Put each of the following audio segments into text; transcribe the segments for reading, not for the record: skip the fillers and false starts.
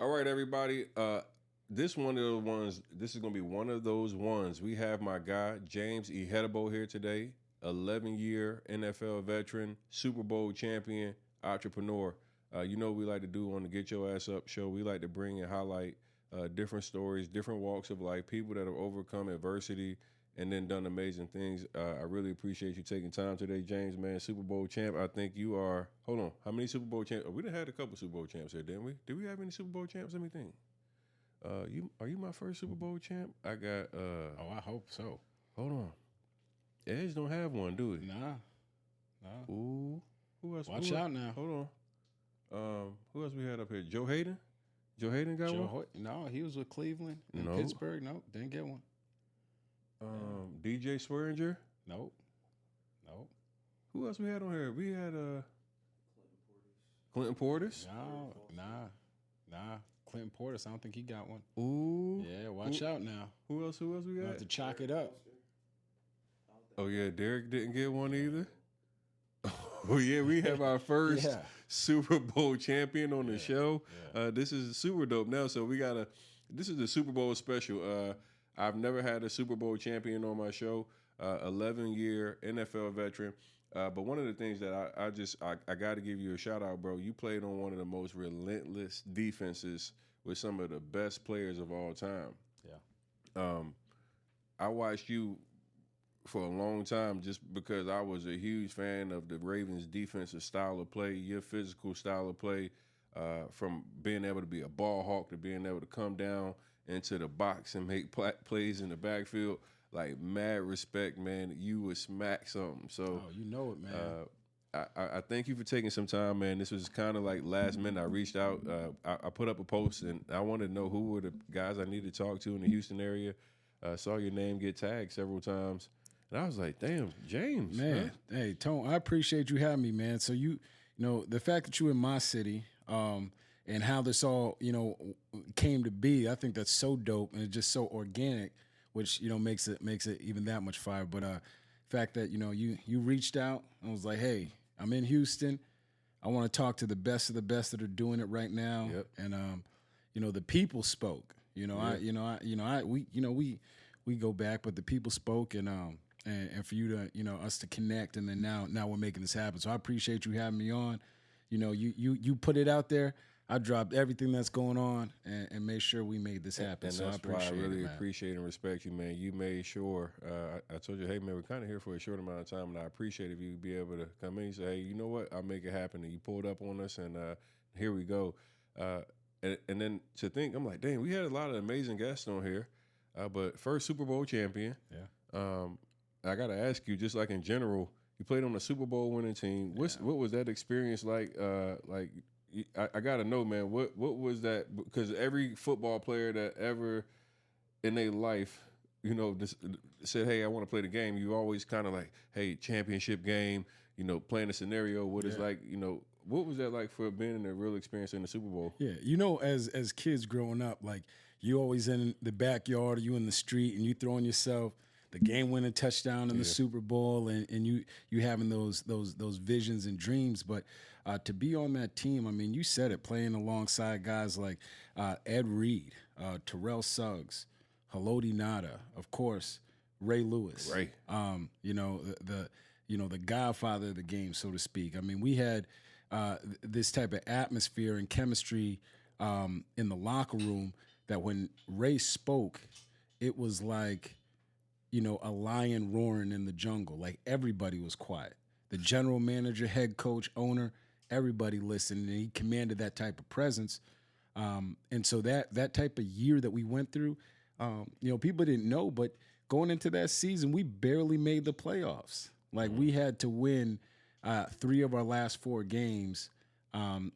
All right, everybody. This one of the ones. This is gonna be one of those ones. We have my guy James Ihedigbo here today. 11-year NFL veteran, Super Bowl champion, entrepreneur. You know what we like to do on the Get Your Ass Up show. We like to bring and highlight different stories, different walks of life, people that have overcome adversity and then done amazing things. I really appreciate you taking time today, James, man. Super Bowl champ. I think you are. Hold on. How many Super Bowl champs? We done had a couple Super Bowl champs here, didn't we? Did we have any Super Bowl champs? Let me think. Are you my first Super Bowl champ? I got. Oh, I hope so. Hold on. Edge don't have one, do we? Nah. Ooh. Who else? Watch out now. Hold on. Who else we had up here? Joe Hayden. Joe Hayden got one. No, he was with Cleveland and No. Pittsburgh. Nope, didn't get one. DJ Swearinger. Nope. Who else we had on here? We had Clinton Portis. No, nah. Clinton Portis, I don't think he got one. Ooh. Yeah, watch out now. Who else we You got? have to chalk it up. Oh yeah, Derek didn't get one either. Oh yeah, we have our first Yeah. Super Bowl champion on the show. This is super dope now. So this is a Super Bowl special. I've never had a Super Bowl champion on my show. 11-year NFL veteran. But one of the things that I got to give you a shout out, bro. You played on one of the most relentless defenses with some of the best players of all time. Yeah. I watched you for a long time just because I was a huge fan of the Ravens' defensive style of play, your physical style of play, from being able to be a ball hawk to being able to come down into the box and make plays in the backfield. Like, mad respect, man. You would smack something. So, you know it, man. I thank you for taking some time, man. This was kind of like last minute. I reached out. I put up a post, and I wanted to know who were the guys I needed to talk to in the Houston area. Saw your name get tagged several times. And I was like, damn, James. Man, hey, Tone, I appreciate you having me, man. So you know, the fact that you're in my city and how this all, came to be, I think that's so dope and it's just so organic, which, makes it even that much fire. But fact that, you reached out and was like, hey, I'm in Houston. I want to talk to the best of the best that are doing it right now. Yep. And the people spoke. We go back, but the people spoke and for you to, us to connect, and then now we're making this happen. So I appreciate you having me on. You put it out there. I dropped everything that's going on and made sure we made this happen. And so that's I appreciate why I really it, man. appreciate and respect you, man. You made sure. I told you, hey, man, we're kind of here for a short amount of time, and I appreciate if you be able to come in and say, hey, you know what? I'll make it happen. And you pulled up on us, and here we go. And then to think, I'm like, dang, we had a lot of amazing guests on here. But first Super Bowl champion. Yeah. I got to ask you, just like in general, you played on a Super Bowl winning team. What was that experience like? I got to know, man, what was that? Because every football player that ever in their life, just said, hey, I want to play the game, you always kind of like, hey, championship game, playing a scenario, what it's like, what was that like for being in a real experience in the Super Bowl? Yeah, as kids growing up, like you always in the backyard, or you in the street, and you throwing yourself the game-winning touchdown in the Super Bowl, and you having those visions and dreams. But to be on that team, I mean, you said it, playing alongside guys like Ed Reed, Terrell Suggs, Haloti Ngata, of course, Ray Lewis. Right. The godfather of the game, so to speak. I mean, we had this type of atmosphere and chemistry in the locker room that when Ray spoke, it was like, a lion roaring in the jungle. Like, everybody was quiet. The general manager, head coach, owner, everybody listened, and he commanded that type of presence. And so that type of year that we went through, people didn't know, but going into that season, we barely made the playoffs. Like, we had to win 3 of our last 4 games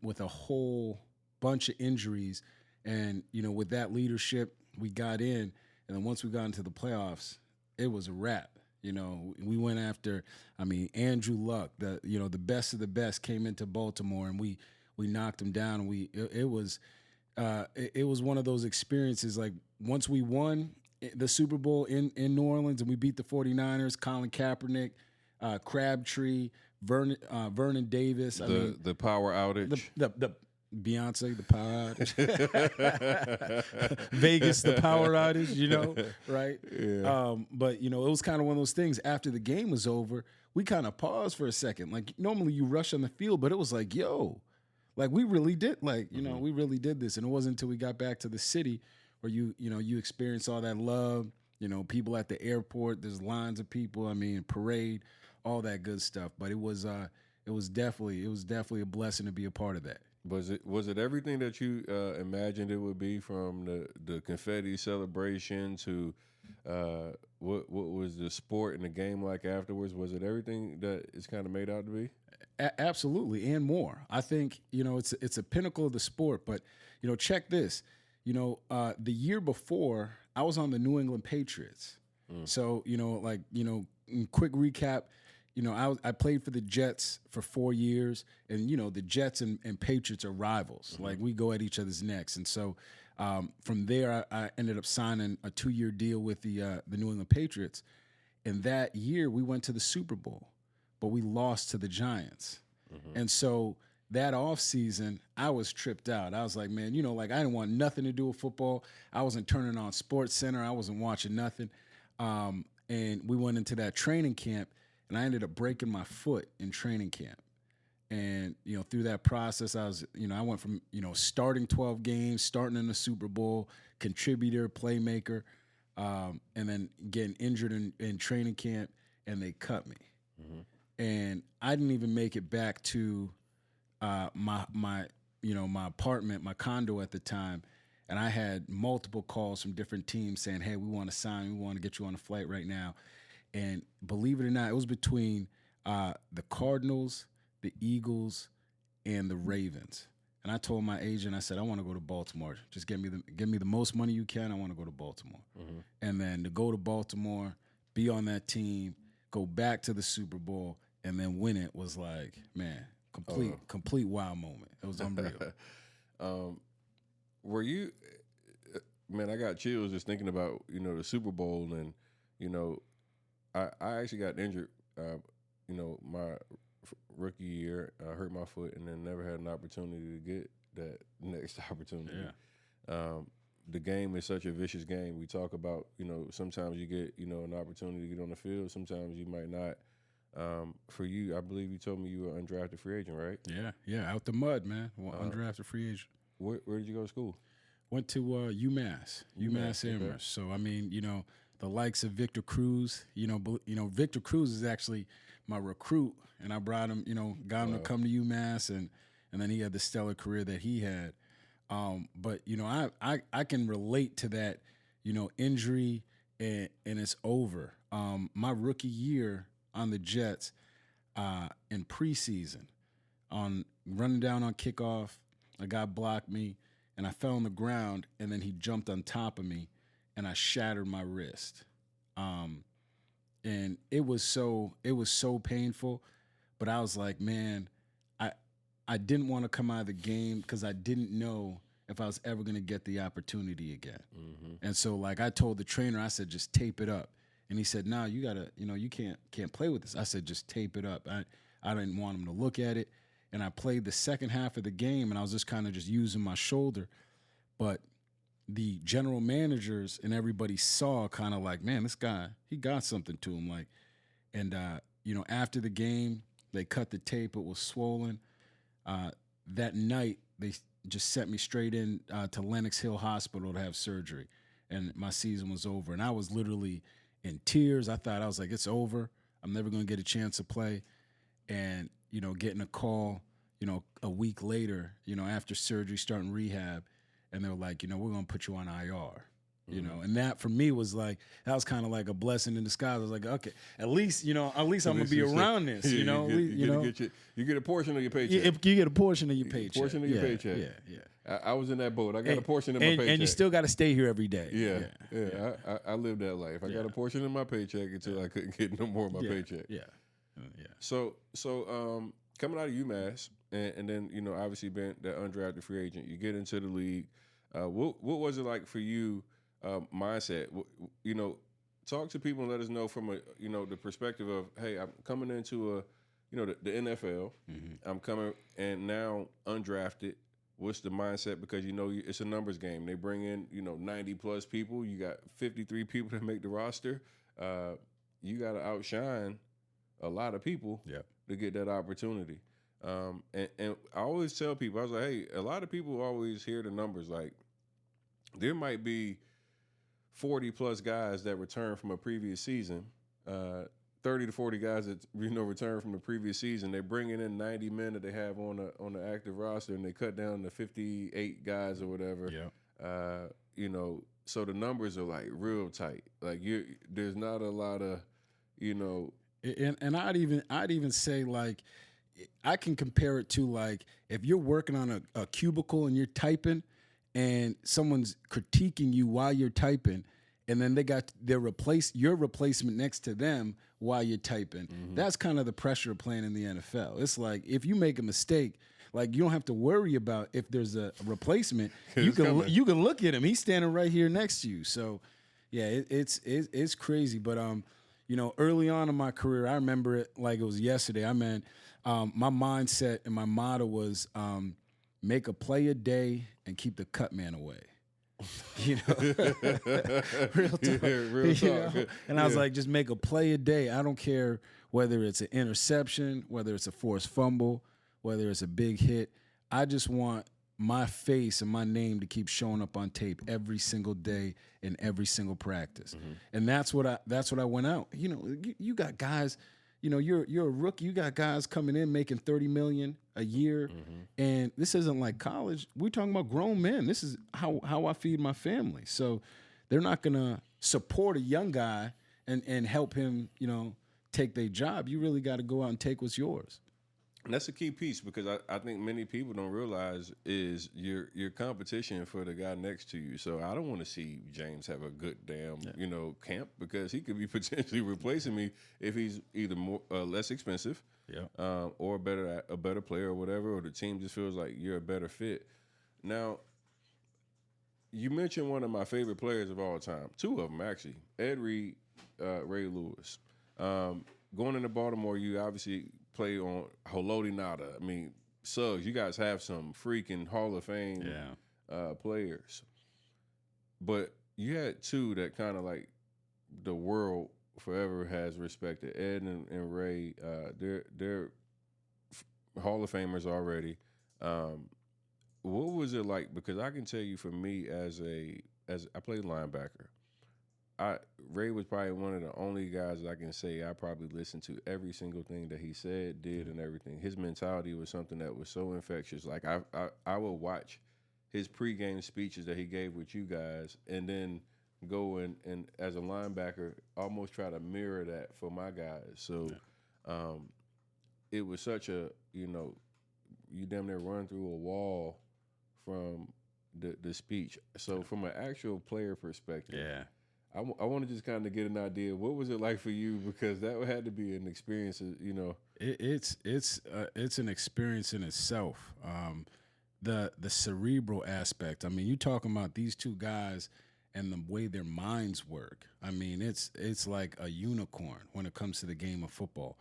with a whole bunch of injuries. And, with that leadership, we got in. And then once we got into the playoffs, it was a wrap. We went after, Andrew Luck, the best of the best came into Baltimore, and we knocked him down. And it was one of those experiences. Like, once we won the Super Bowl in New Orleans and we beat the 49ers, Colin Kaepernick, Crabtree, Vernon Davis. The power outage. Beyonce, the power outage. Vegas, the power outage, right? Yeah. But, it was kind of one of those things. After the game was over, we kind of paused for a second. Like, normally you rush on the field, but it was like, yo, like we really did, we really did this. And it wasn't until we got back to the city where you experience all that love, people at the airport, there's lines of people, parade, all that good stuff. But it was definitely a blessing to be a part of that. Was it everything that you imagined it would be, from the confetti celebration to what was the sport and the game like afterwards? Was it everything that it's kind of made out to be? Absolutely, and more. I think it's a pinnacle of the sport. But check this. The year before, I was on the New England Patriots. So quick recap. I played for the Jets for 4 years, and the Jets and Patriots are rivals. Mm-hmm. Like, we go at each other's necks, and so from there, I ended up signing a 2-year deal with the New England Patriots. And that year, we went to the Super Bowl, but we lost to the Giants. Mm-hmm. And so that offseason, I was tripped out. I was like, man, I didn't want nothing to do with football. I wasn't turning on Sports Center. I wasn't watching nothing. And we went into that training camp. And I ended up breaking my foot in training camp. And, through that process, I went from, starting 12 games, starting in the Super Bowl, contributor, playmaker, and then getting injured in training camp, and they cut me. Mm-hmm. And I didn't even make it back to my apartment, my condo at the time. And I had multiple calls from different teams saying, hey, we want to sign, we want to get you on a flight right now. And believe it or not, it was between the Cardinals, the Eagles, and the Ravens. And I told my agent, I said, I want to go to Baltimore. Just give me the most money you can. I want to go to Baltimore. Mm-hmm. And then to go to Baltimore, be on that team, go back to the Super Bowl, and then win it was like, man, complete wow moment. It was unreal. Were you, man, I got chills just thinking about, the Super Bowl, and, I actually got injured, my rookie year. I hurt my foot and then never had an opportunity to get that next opportunity. Yeah. The game is such a vicious game. We talk about, sometimes you get, an opportunity to get on the field. Sometimes you might not. For you, I believe you told me you were an undrafted free agent, right? Yeah, out the mud, man. Undrafted free agent. Where did you go to school? Went to UMass Amherst. So, the likes of Victor Cruz, Victor Cruz is actually my recruit, and I brought him, got him to come to UMass, and then he had the stellar career that he had. But I can relate to that, injury, and it's over. My rookie year on the Jets, in preseason, on running down on kickoff, a guy blocked me, and I fell on the ground, and then he jumped on top of me, and I shattered my wrist. And it was so painful, but I was like, man, I didn't want to come out of the game because I didn't know if I was ever going to get the opportunity again. Mm-hmm. And so, I told the trainer, I said, just tape it up. And he said, no, you gotta, you can't play with this. I said, just tape it up. I didn't want him to look at it. And I played the second half of the game, and I was just kind of just using my shoulder. But the general managers and everybody saw kind of like, man, this guy, he got something to him. After the game, they cut the tape. It was swollen. That night, they just sent me straight in to Lenox Hill Hospital to have surgery. And my season was over. And I was literally in tears. I was like, it's over. I'm never going to get a chance to play. And, getting a call, a week later, after surgery, starting rehab, and they were like, we're going to put you on IR, and that for me was like, that was kind of like a blessing in disguise. I was like, okay, at least I'm going to be around this, you get a portion of your paycheck. You get a portion of your paycheck. Portion of your paycheck. Yeah. I was in that boat. I got a portion of my paycheck. And you still got to stay here every day. Yeah. I lived that life. I got a portion of my paycheck until I couldn't get no more of my paycheck. Yeah. So coming out of UMass, and then obviously being that undrafted free agent, you get into the league. What was it like for you, mindset? Talk to people and let us know from the perspective of, hey, I'm coming into the NFL. Mm-hmm. I'm coming and now undrafted. what's the mindset? Because it's a numbers game. They bring in 90 plus people. You got 53 people that make the roster. You got to outshine a lot of people to get that opportunity. And I always tell people, I was like, hey, a lot of people always hear the numbers. Like, there might be 40 plus guys that return from a previous season, 30 to 40 guys that return from the previous season. They're bringing in 90 men that they have on the active roster, and they cut down to 58 guys or whatever. Yeah. So the numbers are like real tight. Like there's not a lot of, And I'd even say, like, I can compare it to, like, if you're working on a cubicle and you're typing and someone's critiquing you while you're typing, and then they got your replacement next to them while you're typing. Mm-hmm. That's kind of the pressure of playing in the NFL. It's like, if you make a mistake, like, you don't have to worry about if there's a replacement. You can look at him. He's standing right here next to you. So, yeah, it's crazy. But early on in my career, I remember it like it was yesterday. My mindset and my motto was make a play a day and keep the cut man away. Real talk. Yeah, real talk. And I was like, just make a play a day. I don't care whether it's an interception, whether it's a forced fumble, whether it's a big hit. I just want my face and my name to keep showing up on tape every single day in every single practice. Mm-hmm. And that's what I went out. You got guys, you're a rookie. You got guys coming in making $30 million a year. Mm-hmm. And this isn't like college. We're talking about grown men. This is how I feed my family. So they're not going to support a young guy and help him, take their job. You really got to go out and take what's yours. And that's a key piece, because I think many people don't realize is your competition for the guy next to you. So I don't want to see James have a good damn camp, because he could be potentially replacing me if he's either more less expensive, or a better player or whatever, or the team just feels like you're a better fit. Now, you mentioned one of my favorite players of all time, two of them actually, Ed Reed, Ray Lewis. Going into Baltimore, you obviously play on Haloti Ngata. I mean, Suggs, you guys have some freaking Hall of Fame players. But you had two that kind of like the world forever has respected. Ed and Ray, they're Hall of Famers already. What was it like? Because I can tell you, for me, as I played linebacker, Ray was probably one of the only guys that I can say I probably listened to every single thing that he said, did, and everything. His mentality was something that was so infectious. Like, I would watch his pregame speeches that he gave with you guys, and then go and as a linebacker, almost try to mirror that for my guys. So it was such a, you damn near run through a wall from the speech. So from an actual player perspective, I want to just kind of get an idea. What was it like for you? Because that had to be an experience, It's an experience in itself. The cerebral aspect. I mean, you talking about these two guys and the way their minds work. I mean, it's like a unicorn when it comes to the game of football.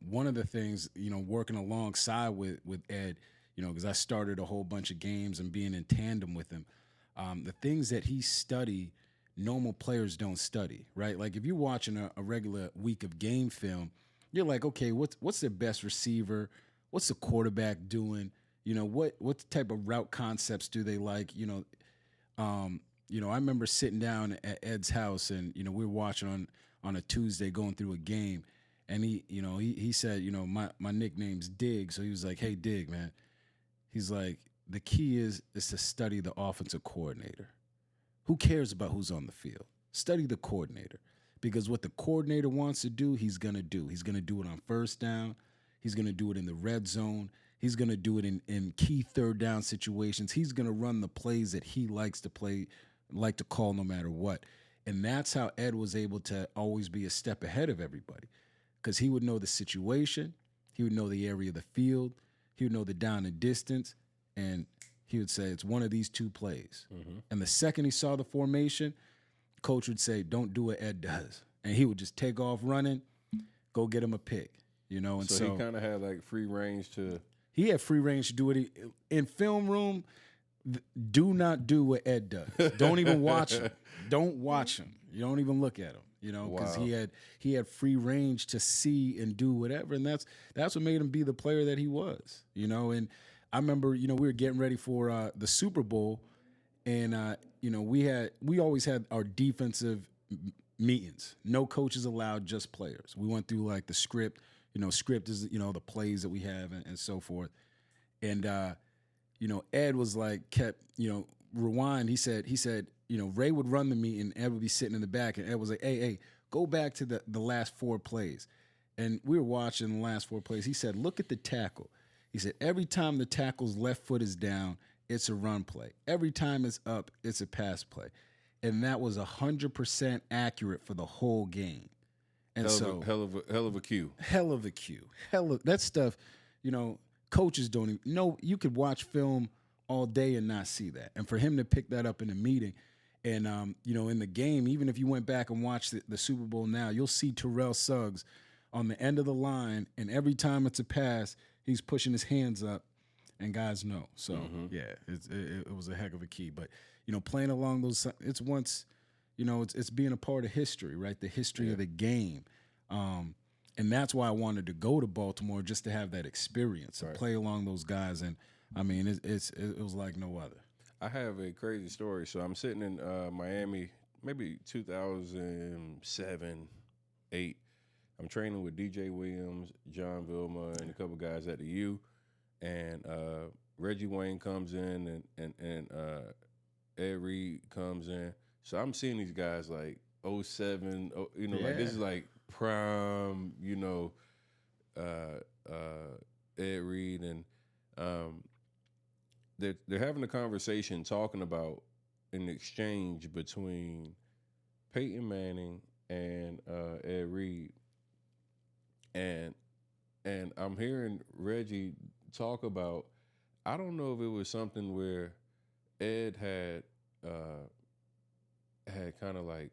One of the things, working alongside with Ed, because I started a whole bunch of games and being in tandem with him, the things that he studied, normal players don't study, right? Like, if you're watching a regular week of game film, you're like, okay, what's their best receiver? What's the quarterback doing? What type of route concepts do they like? I remember sitting down at Ed's house, and we were watching on a Tuesday, going through a game, and he said, my nickname's Dig, so he was like, hey, Dig, man. He's like, the key is to study the offensive coordinator. Who cares about who's on the field? Study the coordinator, because what the coordinator wants to do, he's going to do. He's going to do it on first down. He's going to do it in the red zone. He's going to do it in key third down situations. He's going to run the plays that he likes to call no matter what. And that's how Ed was able to always be a step ahead of everybody, because he would know the situation. He would know the area of the field. He would know the down and distance. And he would say, it's one of these two plays. Mm-hmm. And the second he saw the formation, coach would say, don't do what Ed does. And he would just take off running, go get him a pick, And so he kind of had like free range to. he had free range to do what he in film room. Do not do what Ed does. Don't even watch him. Don't watch him. You don't even look at him. You know, because he had free range to see and do whatever, and that's what made him be the player that he was. You know, and I remember, you know, we were getting ready for the Super Bowl, and you know, we always had our defensive meetings. No coaches allowed, just players. We went through like the script. You know, script is, you know, the plays that we have and so forth. And you know, Ed was like kept, you know, rewind. He said, you know, Ray would run the meeting, Ed would be sitting in the back, and Ed was like, hey, go back to the last 4 plays. And we were watching the last 4 plays. He said, look at the tackle. He said, every time the tackle's left foot is down, it's a run play. Every time it's up, it's a pass play. And that was 100% accurate for the whole game. And hell of a cue. Hell of a cue. That stuff, you know, coaches don't even know. You could watch film all day and not see that. And for him to pick that up in a meeting, and you know, in the game, even if you went back and watched the Super Bowl now, you'll see Terrell Suggs on the end of the line, and every time it's a pass, he's pushing his hands up, and guys know. So yeah, it was a heck of a key. But you know, playing along those, it's once, you know, it's being a part of history, right? The history of the game. And that's why I wanted to go to Baltimore, just to have that experience and play along those guys. And I mean, it was like no other. I have a crazy story. So I'm sitting in Miami, maybe 2007, 8. I'm training with DJ Williams, John Vilma, and a couple guys at the U. And Reggie Wayne comes in, and Ed Reed comes in. So I'm seeing these guys like 07, you know, like this is like prime, you know, Ed Reed, and they're having a conversation talking about an exchange between Peyton Manning and Ed Reed, and I'm hearing Reggie talk about, I don't know if it was something where Ed had kind of like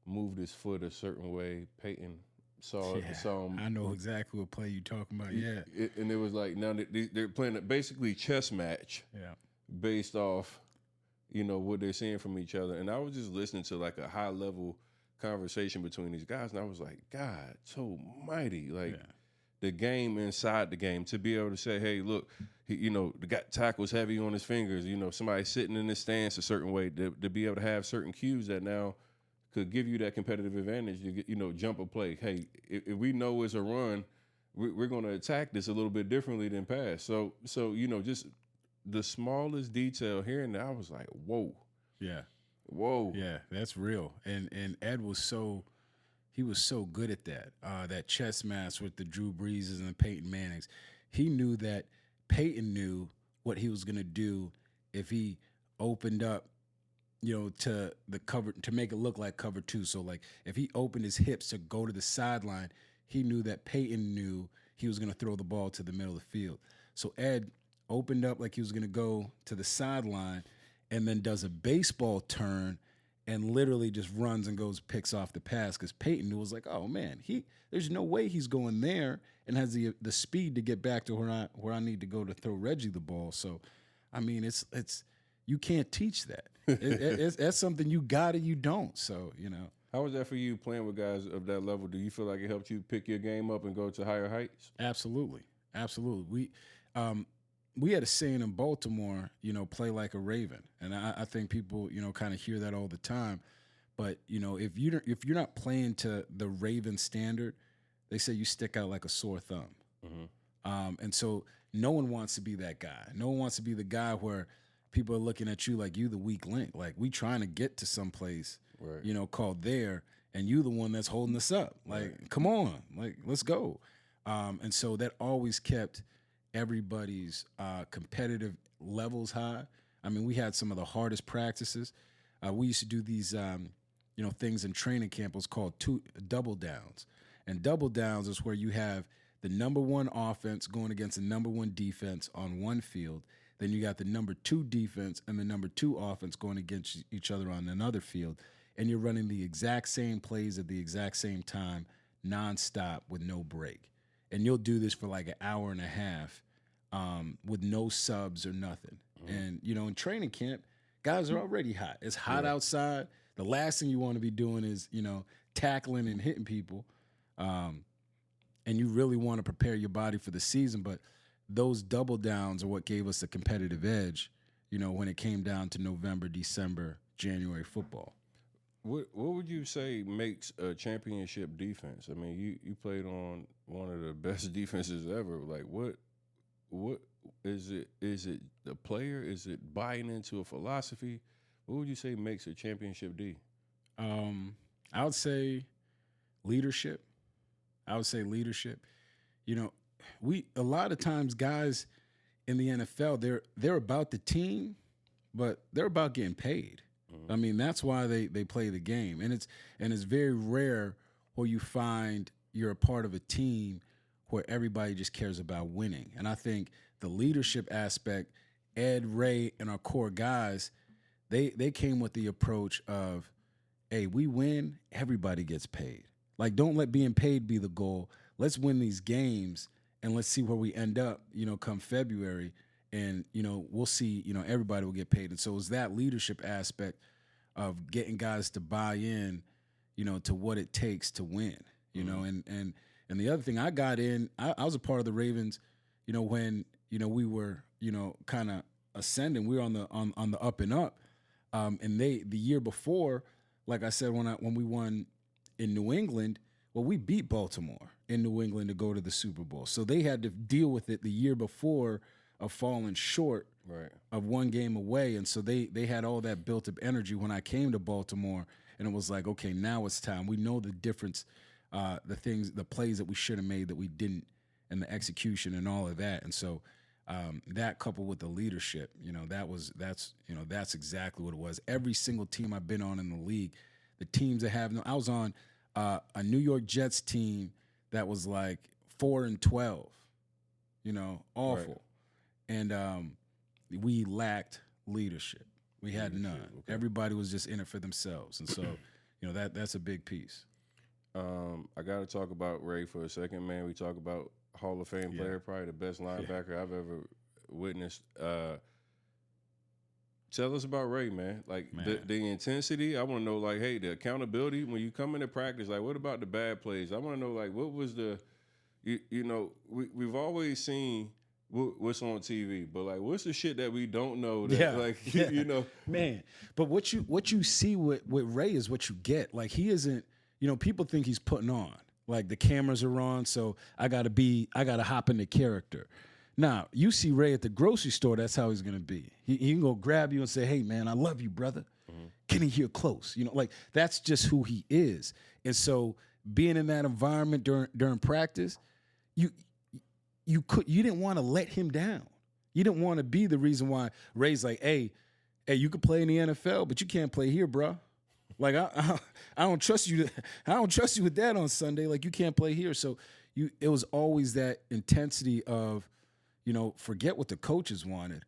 moved his foot a certain way. Peyton saw him. I know exactly what play you're talking about. And it was like, now they're playing a basically chess match. Based off, you know, what they're seeing from each other. And I was just listening to like a high level conversation between these guys, and I was like, God, so mighty, like the game inside the game, to be able to say, hey, look, you know, the guy tackles heavy on his fingers, you know, somebody sitting in this stance a certain way, to be able to have certain cues that now could give you that competitive advantage to get, you know, jump a play. Hey, if we know it's a run, we're going to attack this a little bit differently than pass. So you know, just the smallest detail here and there, I was like, whoa. Whoa. Yeah, that's real. And Ed was so good at that. That chess match with the Drew Breeses and the Peyton Mannings. He knew that Peyton knew what he was going to do if he opened up, you know, to the cover, to make it look like cover 2. So like if he opened his hips to go to the sideline, he knew that Peyton knew he was going to throw the ball to the middle of the field. So Ed opened up like he was going to go to the sideline, and then does a baseball turn and literally just runs and picks off the pass, because Peyton was like, oh man, there's no way he's going there, and has the speed to get back to where I need to go to throw Reggie the ball. So, I mean, it's you can't teach that. That's something you got or you don't. So, you know. How was that for you, playing with guys of that level? Do you feel like it helped you pick your game up and go to higher heights? Absolutely. We had a saying in Baltimore, you know, play like a Raven. And I think people, you know, kind of hear that all the time. But, you know, if you're not playing to the Raven standard, they say you stick out like a sore thumb. And so no one wants to be that guy. No one wants to be the guy where people are looking at you like you the weak link. Like, we trying to get to some place, you know, called there, and you the one that's holding us up. Like, come on, like, let's go. And so that always kept everybody's competitive levels high. I mean, we had some of the hardest practices. We used to do these, you know, things in training camp. It was called double downs. And double downs is where you have the number 1 offense going against the number 1 defense on one field. Then you got the number 2 defense and the number 2 offense going against each other on another field. And you're running the exact same plays at the exact same time, nonstop with no break. And you'll do this for like an hour and a half. with no subs or nothing. And, in training camp, guys are already hot. It's hot outside. The last thing you want to be doing is, tackling and hitting people. And you really want to prepare your body for the season. But those double downs are what gave us a competitive edge, when it came down to November, December, January football. What would you say makes a championship defense? I mean, you played on one of the best defenses ever. Like, what is it? Is it the player? Is it buying into a philosophy? What would you say makes a championship D? I would say leadership. A lot of times guys in the NFL, they're about the team, but they're about getting paid. I mean, that's why they play the game. And it's very rare where you find you're a part of a team where everybody just cares about winning. And I think the leadership aspect, Ed, Ray, and our core guys, they came with the approach of, hey, we win, everybody gets paid. Like, don't let being paid be the goal. Let's win these games, and let's see where we end up, come February. And, we'll see, everybody will get paid. And so it's that leadership aspect of getting guys to buy in, to what it takes to win, and the other thing I got in, I was a part of the Ravens, when, we were, kind of ascending, we were on the up and up. And the year before, like I said, when we won in New England, well, we beat Baltimore in New England to go to the Super Bowl. So they had to deal with it the year before of falling short of one game away. And so they had all that built-up energy when I came to Baltimore, and it was like, okay, now it's time. We know the difference, the plays that we should have made that we didn't, and the execution and all of that. And so that coupled with the leadership, that's exactly what it was. Every single team I've been on in the league, the teams that have I was on a New York Jets team that was like 4-12, awful. Right. And we lacked leadership. We had none. Okay. Everybody was just in it for themselves. And so, that's a big piece. I got to talk about Ray for a second, man. We talk about Hall of Fame player, probably the best linebacker I've ever witnessed. Tell us about Ray, man. Like, the intensity. I want to know, like, hey, the accountability when you come into practice. Like, what about the bad plays? I want to know, like, what was the, we've always seen what's on TV, but like, what's the shit that we don't know? That, man. But what you see with Ray is what you get. Like, he isn't. People think he's putting on. Like, the cameras are on, so I gotta hop into character. Now, you see Ray at the grocery store, that's how he's gonna be. He can go grab you and say, hey man, I love you, brother. Mm-hmm. Can he hear close? Like, that's just who he is. And so being in that environment during practice, you didn't want to let him down. You didn't want to be the reason why Ray's like, hey, you could play in the NFL, but you can't play here, bro. Like, I don't trust you. I don't trust you with that on Sunday. Like, you can't play here. So it was always that intensity of, forget what the coaches wanted.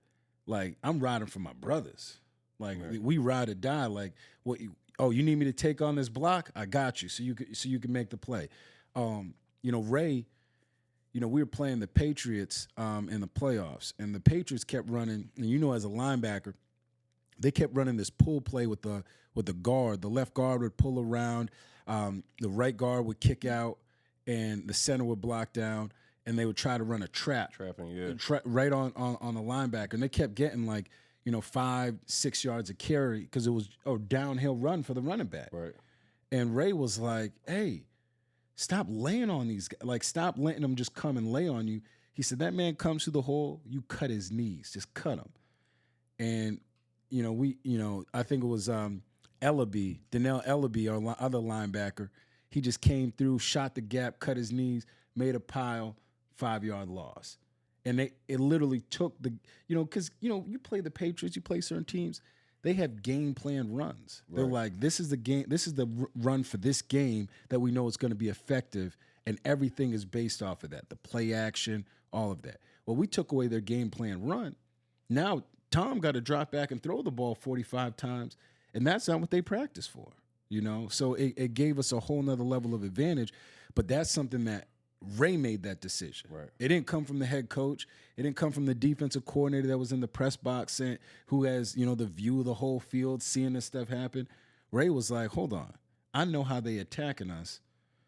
Like, I'm riding for my brothers. Like, we ride or die. Like, what? You need me to take on this block? I got you. So you can make the play. Ray. We were playing the Patriots in the playoffs, and the Patriots kept running. And as a linebacker, they kept running this pull play with the guard. The left guard would pull around, the right guard would kick out, and the center would block down, and they would try to run a trapping, right on the linebacker. And they kept getting 5-6 yards of carry because it was a downhill run for the running back. Right. And Ray was like, hey, stop laying on these guys. Like, stop letting them just come and lay on you. He said, that man comes through the hole, you cut his knees. Just cut him. And, I think it was Donnell Ellaby, our other linebacker. He just came through, shot the gap, cut his knees, made a pile, 5-yard loss. And it literally took because, you play the Patriots, you play certain teams, they have game plan runs. Right. They're like, this is the game, this is the run for this game that we know it's going to be effective, and everything is based off of that, the play action, all of that. Well, we took away their game plan run. Now Tom got to drop back and throw the ball 45 times, and that's not what they practice for, So it gave us a whole nother level of advantage, but that's something that Ray made that decision. Right. It didn't come from the head coach. It didn't come from the defensive coordinator that was in the press box and who has, the view of the whole field, seeing this stuff happen. Ray was like, hold on. I know how they attacking us,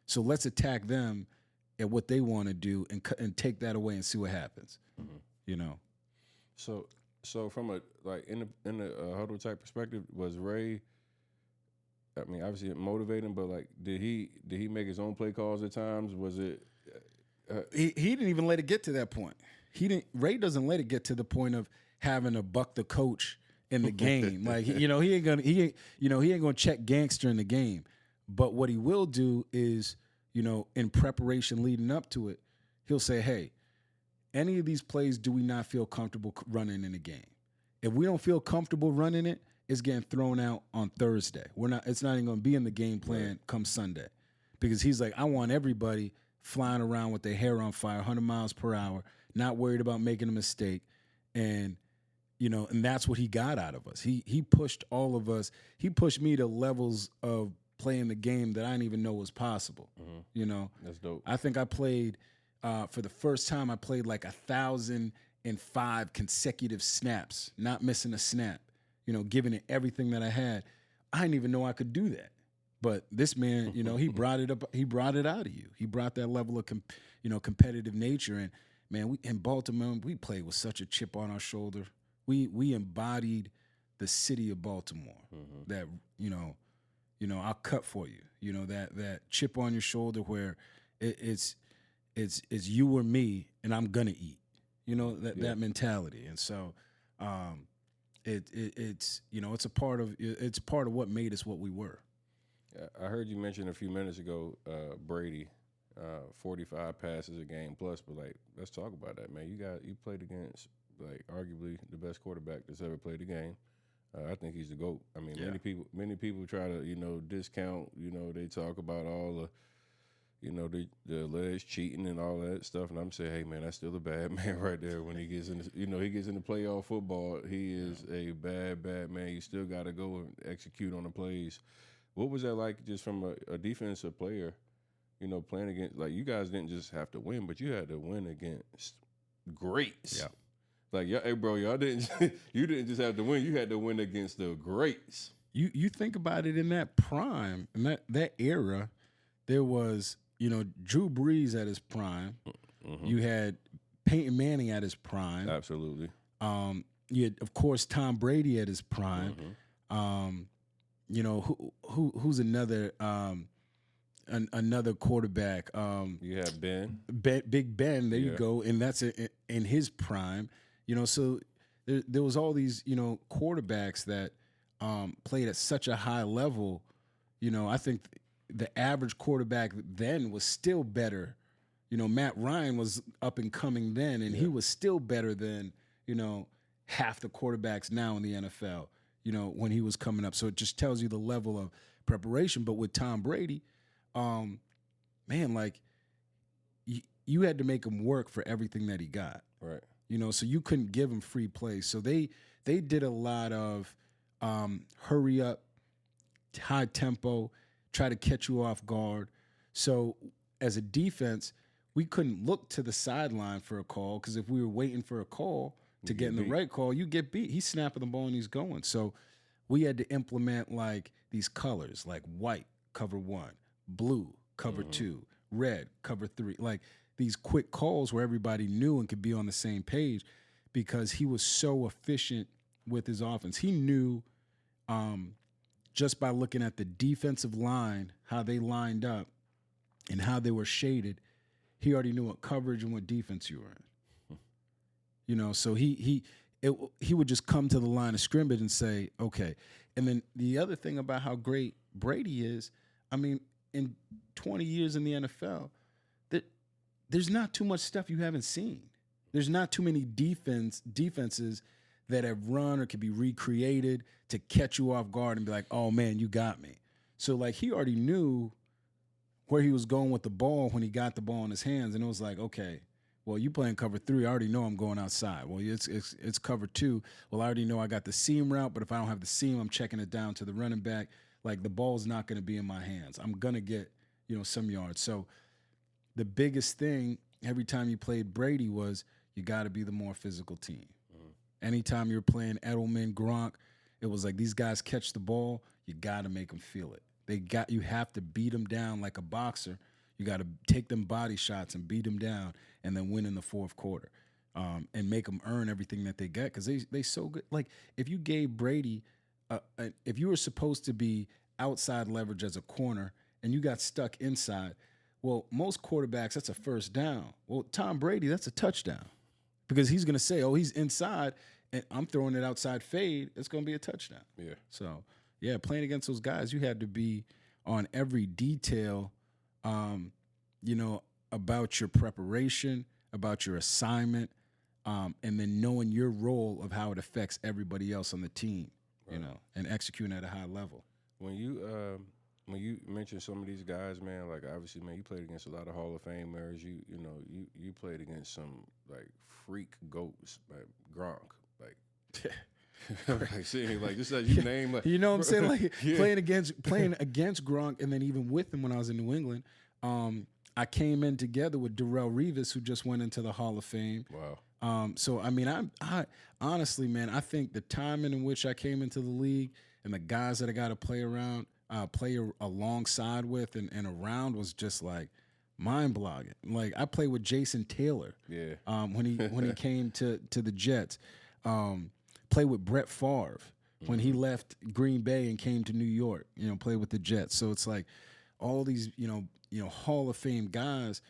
so let's attack them at what they want to do and take that away and see what happens. Mm-hmm. So from a in the huddle type perspective, was Ray? I mean, obviously motivating, but did he make his own play calls at times? Was it? He didn't even let it get to that point. Ray doesn't let it get to the point of having to buck the coach in the game. He ain't gonna check gangster in the game. But what he will do is, in preparation leading up to it, he'll say, hey, any of these plays do we not feel comfortable running in the game? If we don't feel comfortable running it, it's getting thrown out on Thursday. It's not even going to be in the game plan come Sunday. Because he's like, I want everybody flying around with their hair on fire, 100 miles per hour, not worried about making a mistake. And, and that's what he got out of us. He pushed all of us. He pushed me to levels of playing the game that I didn't even know was possible. Mm-hmm. That's dope. I think I played, for the first time, I played 1,005 consecutive snaps, not missing a snap, giving it everything that I had. I didn't even know I could do that. But this man, he brought it up. He brought it out of you. He brought that level of, competitive nature. And man, in Baltimore, we played with such a chip on our shoulder. We embodied the city of Baltimore. Mm-hmm. That I'll cut for you. That chip on your shoulder where it's you or me, and I'm gonna eat. That mentality. And so, it's a part of what made us what we were. I heard you mention a few minutes ago, Brady, 45 passes a game plus, but let's talk about that, man. You played against arguably the best quarterback that's ever played the game. I think he's the GOAT. I mean, many people try to discount. They talk about all the the alleged cheating and all that stuff, and I'm saying, hey man, that's still a bad man right there. When he gets into he gets into playoff football, he is a bad man. You still got to go and execute on the plays. What was that like, just from a defensive player? Playing against you guys didn't just have to win, but you had to win against greats. Yeah. Hey bro, y'all didn't you didn't just have to win, you had to win against the greats. You think about it, in that prime, in that era, there was, Drew Brees at his prime. Mm-hmm. You had Peyton Manning at his prime. Absolutely. You had, of course, Tom Brady at his prime. Mm-hmm. Who's another another quarterback? You have Big Ben. There you go, and that's in his prime. So there was all these, quarterbacks that played at such a high level. I think the average quarterback then was still better. Matt Ryan was up and coming then, and he was still better than, half the quarterbacks now in the NFL, when he was coming up. So it just tells you the level of preparation. But with Tom Brady, man, you had to make him work for everything that he got. Right. So you couldn't give him free plays. So they did a lot of hurry up, high tempo, try to catch you off guard. So as a defense, we couldn't look to the sideline for a call, because if we were waiting for a call to get in the right call, you get beat. He's snapping the ball and he's going. So we had to implement these colors, white, cover 1, blue, cover 2, red, cover 3, these quick calls where everybody knew and could be on the same page, because he was so efficient with his offense. He knew, just by looking at the defensive line, how they lined up and how they were shaded, he already knew what coverage and what defense you were in. So he would just come to the line of scrimmage and say, okay. And then the other thing about how great Brady is, I mean, in 20 years in the NFL, there's not too much stuff you haven't seen. There's not too many defenses that have run or can be recreated to catch you off guard and be like, oh man, you got me. So he already knew where he was going with the ball when he got the ball in his hands, and it was like, okay, well, you playing cover 3, I already know I'm going outside. Well, it's cover 2. Well, I already know I got the seam route, but if I don't have the seam, I'm checking it down to the running back. The ball's not going to be in my hands. I'm going to get, some yards. So the biggest thing every time you played Brady was you got to be the more physical team. Anytime you're playing Edelman, Gronk, it was like these guys catch the ball, you got to make them feel it. You have to beat them down like a boxer. You got to take them body shots and beat them down, and then win in the fourth quarter, and make them earn everything that they get because they so good. Like if you gave Brady, if you were supposed to be outside leverage as a corner and you got stuck inside, well, most quarterbacks that's a first down. Well, Tom Brady, that's a touchdown because he's going to say, "Oh, he's inside." And I'm throwing it outside fade, it's going to be a touchdown. Yeah. So, yeah, playing against those guys, you had to be on every detail, about your preparation, about your assignment, and then knowing your role of how it affects everybody else on the team, right. And executing at a high level. When you mention some of these guys, man, like obviously, man, you played against a lot of Hall of Famers. You played against some like freak goats, like Gronk. Like, seeing like just as you name, like, you know what I'm saying, like playing against Gronk, and then even with him when I was in New England, I came in together with Terrell Suggs, who just went into the Hall of Fame. Wow. So I mean, I honestly, man, I think the timing in which I came into the league and the guys that I got to play alongside with and around was just like mind-boggling. Like I played with Jason Taylor. Yeah. When he came to the Jets. Played with Brett Favre when he left Green Bay and came to New York, played with the Jets. So it's like all these, Hall of Fame guys,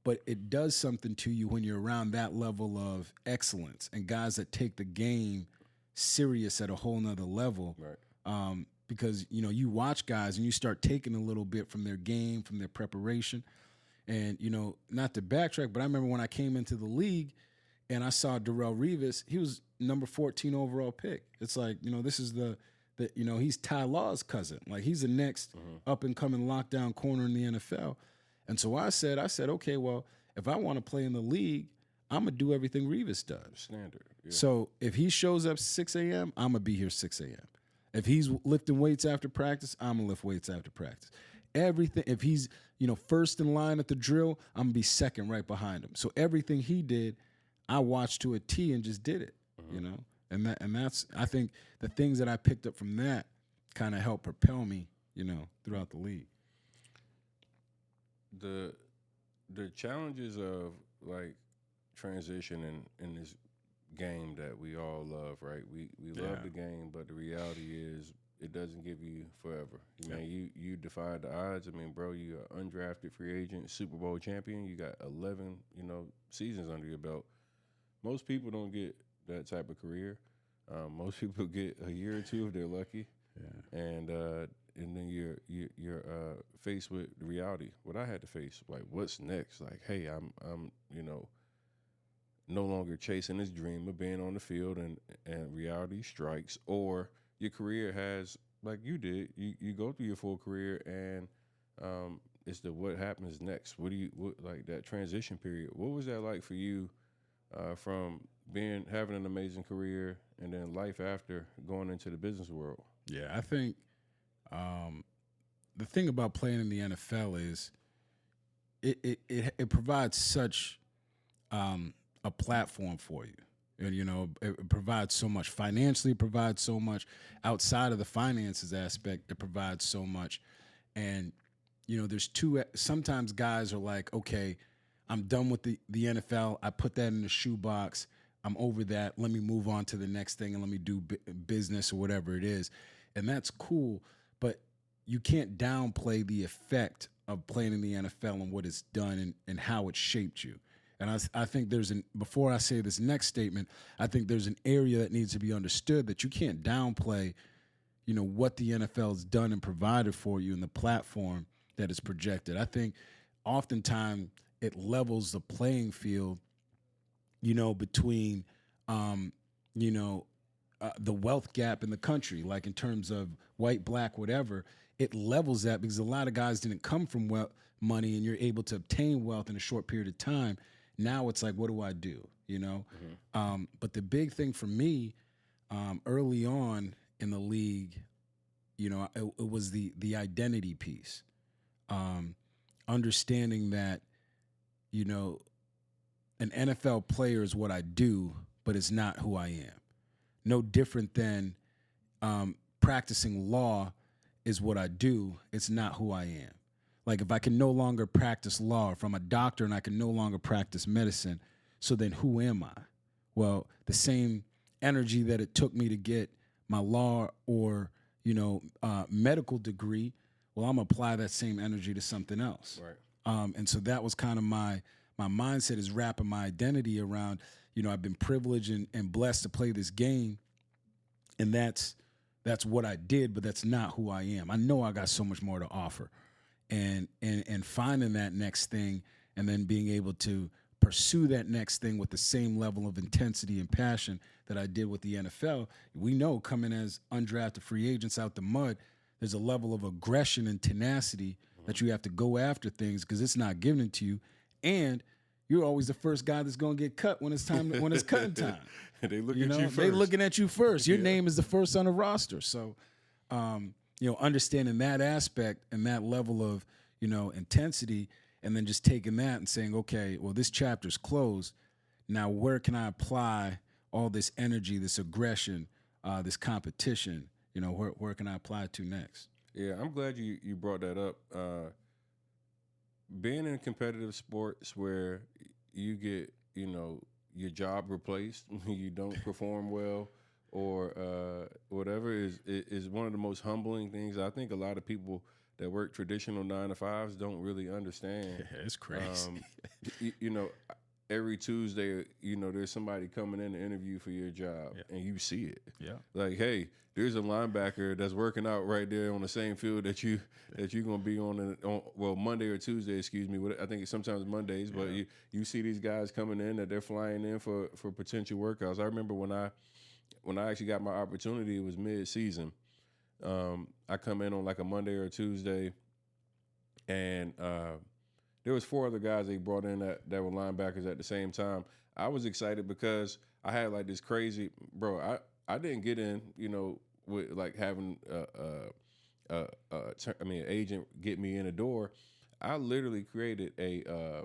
but it does something to you when you're around that level of excellence and guys that take the game serious at a whole nother level. Right. Because, you watch guys and you start taking a little bit from their game, from their preparation. And, not to backtrack, but I remember when I came into the league and I saw Terrell Suggs, he was number 14 overall pick. It's like, this is he's Ty Law's cousin. Like he's the next up and coming lockdown corner in the NFL. And so I said, okay, well, if I want to play in the league, I'm going to do everything Revis does. Standard. Yeah. So if he shows up 6 a.m., I'm going to be here 6 a.m. If he's lifting weights after practice, I'm going to lift weights after practice. Everything, if he's, first in line at the drill, I'm going to be second right behind him. So everything he did, I watched to a T and just did it, and that's I think the things that I picked up from that kind of helped propel me, throughout the league. The challenges of like transition in this game that we all love, right? We love the game, but the reality is it doesn't give you forever. You defied the odds. I mean, bro, you are undrafted free agent, Super Bowl champion. You got 11, seasons under your belt. Most people don't get that type of career. Most people get a year or two if they're lucky. Yeah. And then you're faced with the reality. What I had to face, like, what's next? Like, hey, I'm no longer chasing this dream of being on the field, and reality strikes, or your career has, like you did, you go through your full career, and it's what happens next. Like that transition period? What was that like for you? From having an amazing career and then life after going into the business world. Yeah, I think the thing about playing in the NFL is it provides such a platform for you. And, it provides so much financially, it provides so much outside of the finances aspect, it provides so much. And, there's sometimes guys are like, okay, I'm done with the NFL. I put that in the shoebox. I'm over that. Let me move on to the next thing and let me do business or whatever it is. And that's cool, but you can't downplay the effect of playing in the NFL and what it's done and how it shaped you. And I think before I say this next statement, I think there's an area that needs to be understood that you can't downplay, what the NFL has done and provided for you and the platform that is projected. I think oftentimes it levels the playing field, between, the wealth gap in the country, like in terms of white, black, whatever. It levels that because a lot of guys didn't come from money, and you're able to obtain wealth in a short period of time. Now it's like, what do I do? But the big thing for me, early on in the league, it was the identity piece. Understanding that, you know, an NFL player is what I do, but it's not who I am. No different than practicing law is what I do. It's not who I am. Like if I can no longer practice law, if I'm a doctor and I can no longer practice medicine, so then who am I? Well, the same energy that it took me to get my law or, medical degree, well, I'm gonna apply that same energy to something else. Right. And so that was kind of my mindset is wrapping my identity around, I've been privileged and blessed to play this game. And that's what I did, but that's not who I am. I know I got so much more to offer. And finding that next thing and then being able to pursue that next thing with the same level of intensity and passion that I did with the NFL. We know coming as undrafted free agents out the mud, there's a level of aggression and tenacity that you have to go after things because it's not given to you. And you're always the first guy that's going to get cut when it's cutting time. They look at you first. They looking at you first. Your name is the first on the roster. So, understanding that aspect and that level of, intensity, and then just taking that and saying, okay, well, this chapter's closed. Now, where can I apply all this energy, this aggression, this competition? Where can I apply it to next? Yeah, I'm glad you brought that up. Being in competitive sports where you get, your job replaced, you don't perform well, or whatever is one of the most humbling things. I think a lot of people that work traditional 9-to-5s don't really understand. Yeah, it's crazy. Every Tuesday, there's somebody coming in to interview for your job, and you see it. Yeah. Like, hey, there's a linebacker that's working out right there on the same field that you're gonna be on Monday or Tuesday, excuse me. I think it's sometimes Mondays, but you see these guys coming in that they're flying in for potential workouts. I remember when I actually got my opportunity, it was mid-season. I come in on like a Monday or a Tuesday, and there was 4 other guys they brought in that were linebackers at the same time. I was excited because I had like this crazy, bro. I didn't get in, with like having an agent get me in the door. I literally created a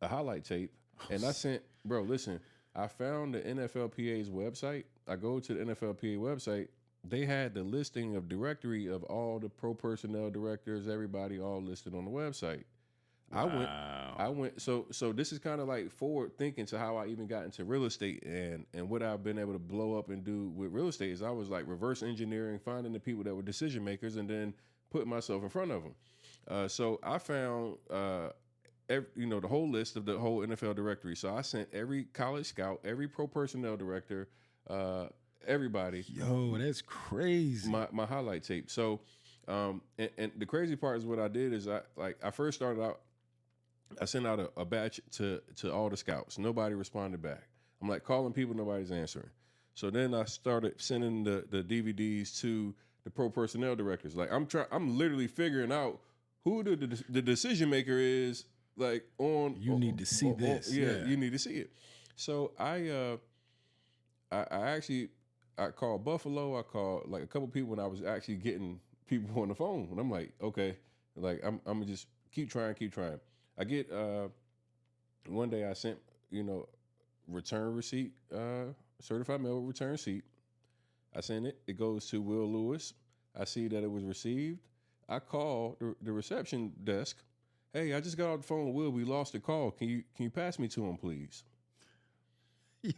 highlight tape, and I sent, bro. Listen, I found the NFLPA's website. I go to the NFLPA website. They had the listing of directory of all the pro personnel directors, everybody all listed on the website. Wow. I went. So this is kind of like forward thinking to how I even got into real estate and what I've been able to blow up and do with real estate is I was like reverse engineering, finding the people that were decision makers, and then putting myself in front of them. So I found the whole list of the whole NFL directory. So I sent every college scout, every pro personnel director, everybody. Yo, that's crazy. My highlight tape. So, and the crazy part is what I did is I first started out. I sent out a batch to all the scouts. Nobody responded back. I'm like calling people, nobody's answering. So then I started sending the DVDs to the pro personnel directors. Like I'm literally figuring out who the decision maker is. Like you need to see this. Yeah, you need to see it. So I actually called Buffalo. I called like a couple people when I was actually getting people on the phone. And I'm like, okay, like I'm gonna just keep trying. I get one day I sent, return receipt, certified mail return receipt. I sent it. It goes to Will Lewis. I see that it was received. I call the reception desk. Hey, I just got off the phone with Will. We lost the call. Can you pass me to him, please? Yeah.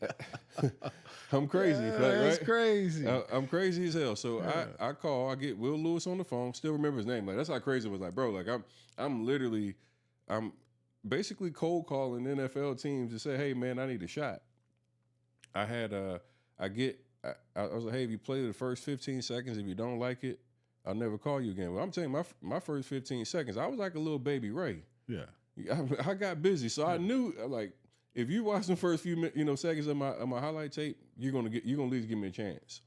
I'm crazy, yeah, right? That's crazy. I'm crazy as hell. So I call. I get Will Lewis on the phone. Still remember his name. Like that's how crazy it was. Like, bro, like I'm basically cold calling NFL teams to say, hey man, I need a shot. I had I was like, hey, if you play the first 15 seconds, if you don't like it, I'll never call you again. Well, I'm telling you, my first 15 seconds, I was like a little baby Ray. Yeah. I got busy, so I knew like if you watch the first few seconds of my highlight tape, you're gonna at least give me a chance.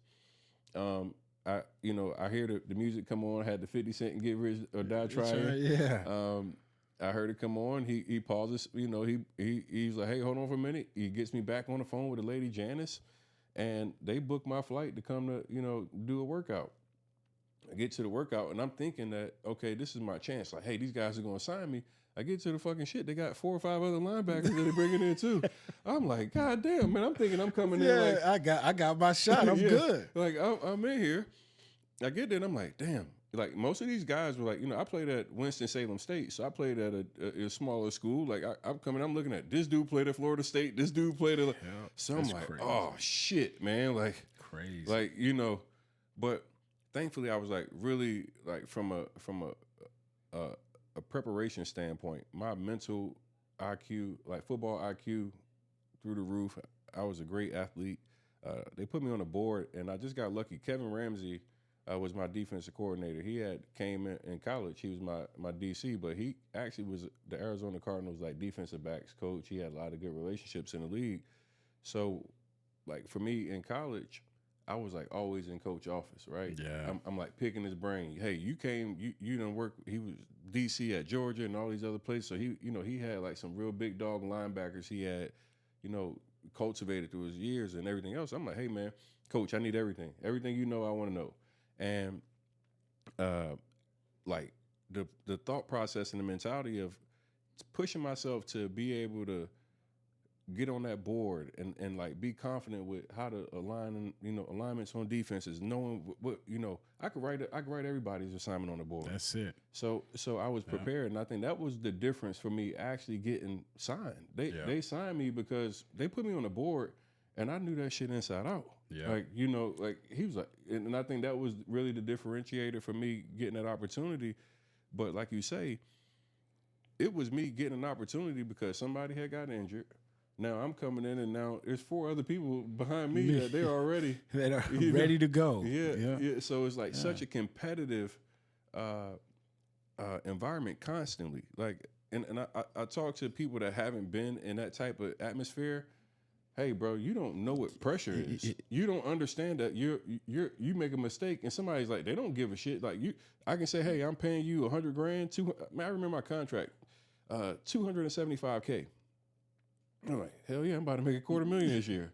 I hear the music come on. Had the 50 Cent and Get Rich or Die Trying. Right, yeah. I heard it come on. He pauses. He's like, hey, hold on for a minute. He gets me back on the phone with the lady Janice, and they booked my flight to come to do a workout. I get to the workout and I'm thinking that okay, this is my chance. Like, hey, these guys are gonna sign me. I get to the fucking shit. They got 4 or 5 other linebackers that they bringing in too. I'm like, God damn, man. I'm thinking I'm coming in like I got my shot. I'm good. Like I'm in here. I get there and I'm like, damn. Like most of these guys were like, I played at Winston-Salem State, so I played at a smaller school. Like I'm looking at this dude played at Florida State. This dude played at, so I'm like, crazy. Oh shit, man, like crazy, like but thankfully I was like really like from a preparation standpoint, my mental IQ, like football IQ, through the roof. I was a great athlete. They put me on the board, and I just got lucky. Kevin Ramsey was my defensive coordinator. He had came in college. He was my DC, but he actually was the Arizona Cardinals like defensive backs coach. He had a lot of good relationships in the league. So, like for me in college, I was like always in coach office, right? Yeah. I'm like picking his brain. Hey, you done work. He was DC at Georgia and all these other places. So he had like some real big dog linebackers. He had, cultivated through his years and everything else. I'm like, hey man, coach, I need everything. Everything I want to know. And like the thought process and the mentality of pushing myself to be able to get on that board and like be confident with how to align, alignments on defenses, knowing what I could write everybody's assignment on the board. That's it. So I was prepared, and I think that was the difference for me actually getting signed. They signed me because they put me on the board, and I knew that shit inside out. Yeah. Like, like he was like, and I think that was really the differentiator for me getting that opportunity. But like you say, it was me getting an opportunity because somebody had got injured. Now I'm coming in, and now there's 4 other people behind me that they're already ready to go. Yeah. So it's like such a competitive environment constantly. Like, and I talk to people that haven't been in that type of atmosphere. Hey, bro, you don't know what pressure is. You don't understand that you make a mistake, and somebody's like, they don't give a shit. Like I can say, hey, I'm paying you $100,000. I remember my contract, $275K. I'm like, hell yeah, I'm about to make $250,000 this year.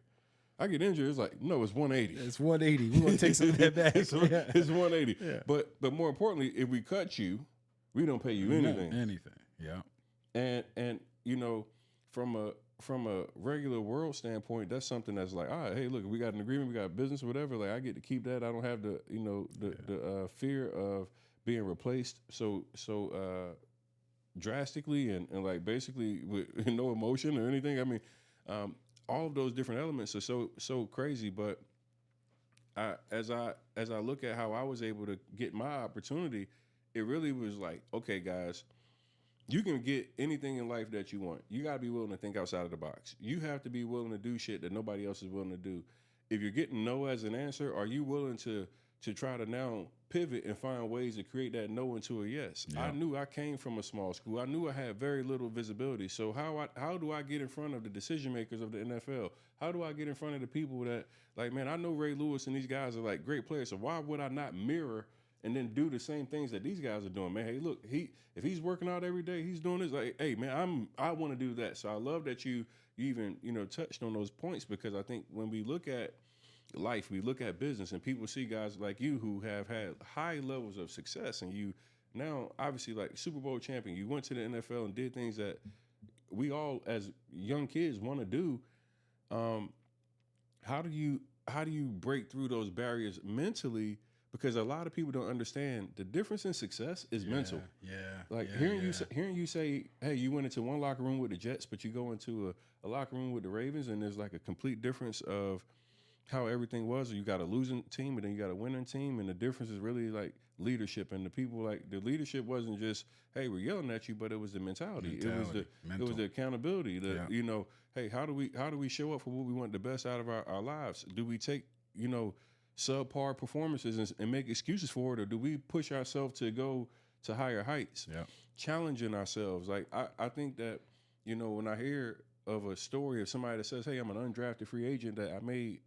I get injured. It's like, no, it's 180. It's 180. We want to take some of that back. It's 180. Yeah. But more importantly, if we cut you, we don't pay you anything. Anything. Yeah. And from a regular world standpoint, that's something that's like, all right, hey, look, we got an agreement, we got business, or whatever. Like, I get to keep that. I don't have the the fear of being replaced so drastically and like basically with no emotion or anything. I mean, all of those different elements are so crazy. But as I look at how I was able to get my opportunity, it really was like, okay, guys, you can get anything in life that you want. You got to be willing to think outside of the box. You have to be willing to do shit that nobody else is willing to do. If you're getting no as an answer, are you willing to try to now pivot and find ways to create that no into a yes? Yeah. I knew I came from a small school. I knew I had very little visibility. So how do I get in front of the decision makers of the NFL? How do I get in front of the people that, like, man, I know Ray Lewis and these guys are like great players. So why would I not mirror and then do the same things that these guys are doing? Man, hey, look, if he's working out every day, he's doing this. Like, hey, man, I want to do that. So I love that you even touched on those points, because I think when we look at life, we look at business, and people see guys like you who have had high levels of success, and you now obviously like Super Bowl champion. You went to the NFL and did things that we all as young kids want to do. How do you break through those barriers mentally? Because a lot of people don't understand the difference in success is mental. Yeah. Like hearing you say, hey, you went into one locker room with the Jets, but you go into a locker room with the Ravens, and there's like a complete difference of how everything was. You got a losing team, and then you got a winning team, and the difference is really like leadership. And the people, like, the leadership wasn't just, hey, we're yelling at you, but it was the mentality. It was the accountability. Hey, how do we show up for what we want the best out of our lives? Do we take subpar performances and make excuses for it, or do we push ourselves to go to higher heights? Yeah. Challenging ourselves. Like I think that when I hear of a story of somebody that says, hey, I'm an undrafted free agent that I made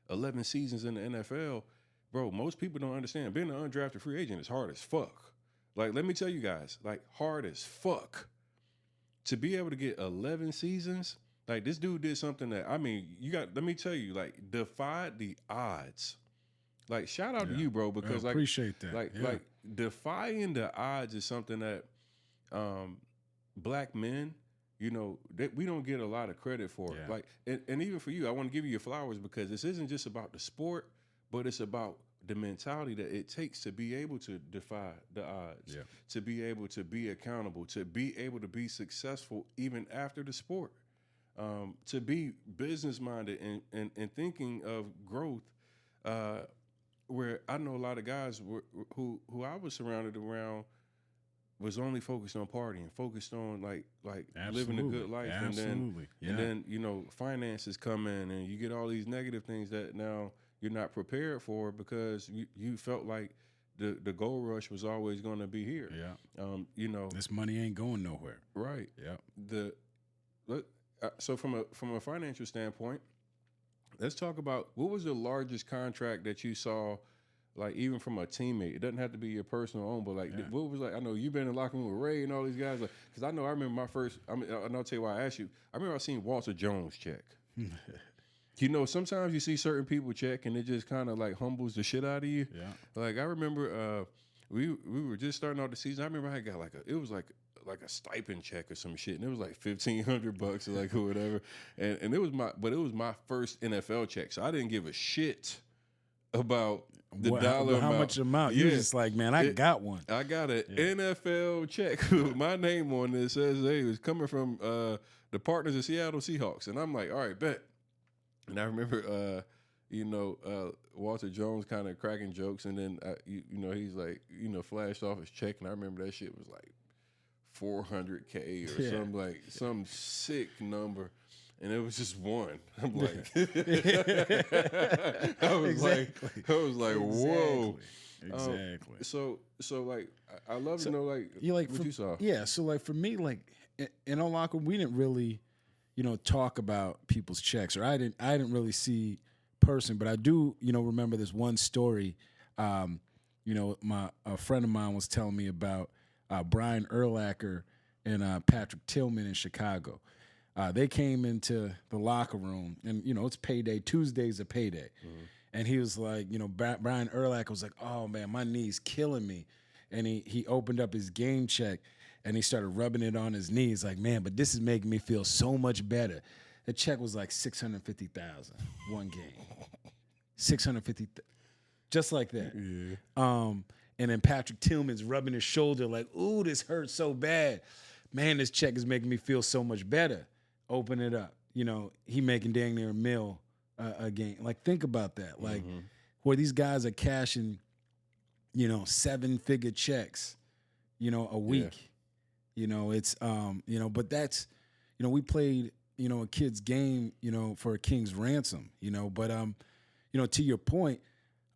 11 seasons in the NFL, bro, most people don't understand. Being an undrafted free agent is hard as fuck. Like, let me tell you guys, like, hard as fuck. To be able to get 11 seasons, like, this dude did something that, I mean, let me tell you, like, defied the odds. Like, shout out to you, bro, because, appreciate that. Like defying the odds is something that black men, you know, that we don't get a lot of credit for. Yeah. Like, and even for you, I want to give you your flowers because this isn't just about the sport, but it's about the mentality that it takes to be able to defy the odds, Yeah. to be able to be accountable, to be able to be successful even after the sport, to be business minded and thinking of growth. Where I know a lot of guys who I was surrounded around was only focused on partying, focused on like living a good life, Absolutely. and then you know finances come in, and you get all these negative things that now you're not prepared for because you felt like the gold rush was always going to be here. Yeah. You know, This money ain't going nowhere. right? Yeah. So from a financial standpoint, let's talk about what was the largest contract that you saw, like even from a teammate. It doesn't have to be your personal own, but like what was like? I know you've been in the locker room with Ray and all these guys, like because I know I remember my first. I mean, and I'll tell you why I asked you. I remember I seen Walter Jones check. You know, sometimes you see certain people check and it just kind of like humbles the shit out of you. Yeah. Like I remember we were just starting out the season. I remember I got it was like a stipend check or some shit, and it was like $1,500 or like or whatever. And it was my first NFL check, so I didn't give a shit about the dollar how amount. much amount? Yeah. You're just like, man, I got one. I got an NFL check with my name on it. It says, hey, it was coming from the partners of Seattle Seahawks. And I'm like, all right, bet. And I remember, Walter Jones kind of cracking jokes. And then, he's like, flashed off his check. And I remember that shit was like $400K or some sick number. And it was just one. I'm like, I was like, whoa. Exactly. So like, I love to know like what you saw. Yeah. So like for me, like in our locker room, we didn't really, talk about people's checks, or I didn't really see person, but I do, remember this one story. A friend of mine was telling me about Brian Urlacher and Patrick Tillman in Chicago. They came into the locker room, and it's payday. Tuesday's a payday, and he was like, Brian Urlacher was like, "Oh man, my knee's killing me," and he opened up his game check, and he started rubbing it on his knees, like, "Man, but this is making me feel so much better." The check was like $650,000 one game, $650,000, just like that. Yeah. And then Patrick Tillman's rubbing his shoulder, like, "Ooh, this hurts so bad, man. This check is making me feel so much better." Open it up. He making dang near a mil a game. Like, think about that. Like, where these guys are cashing, 7-figure checks, a week. Yeah. It's but that's, we played, a kid's game, for a king's ransom, but to your point,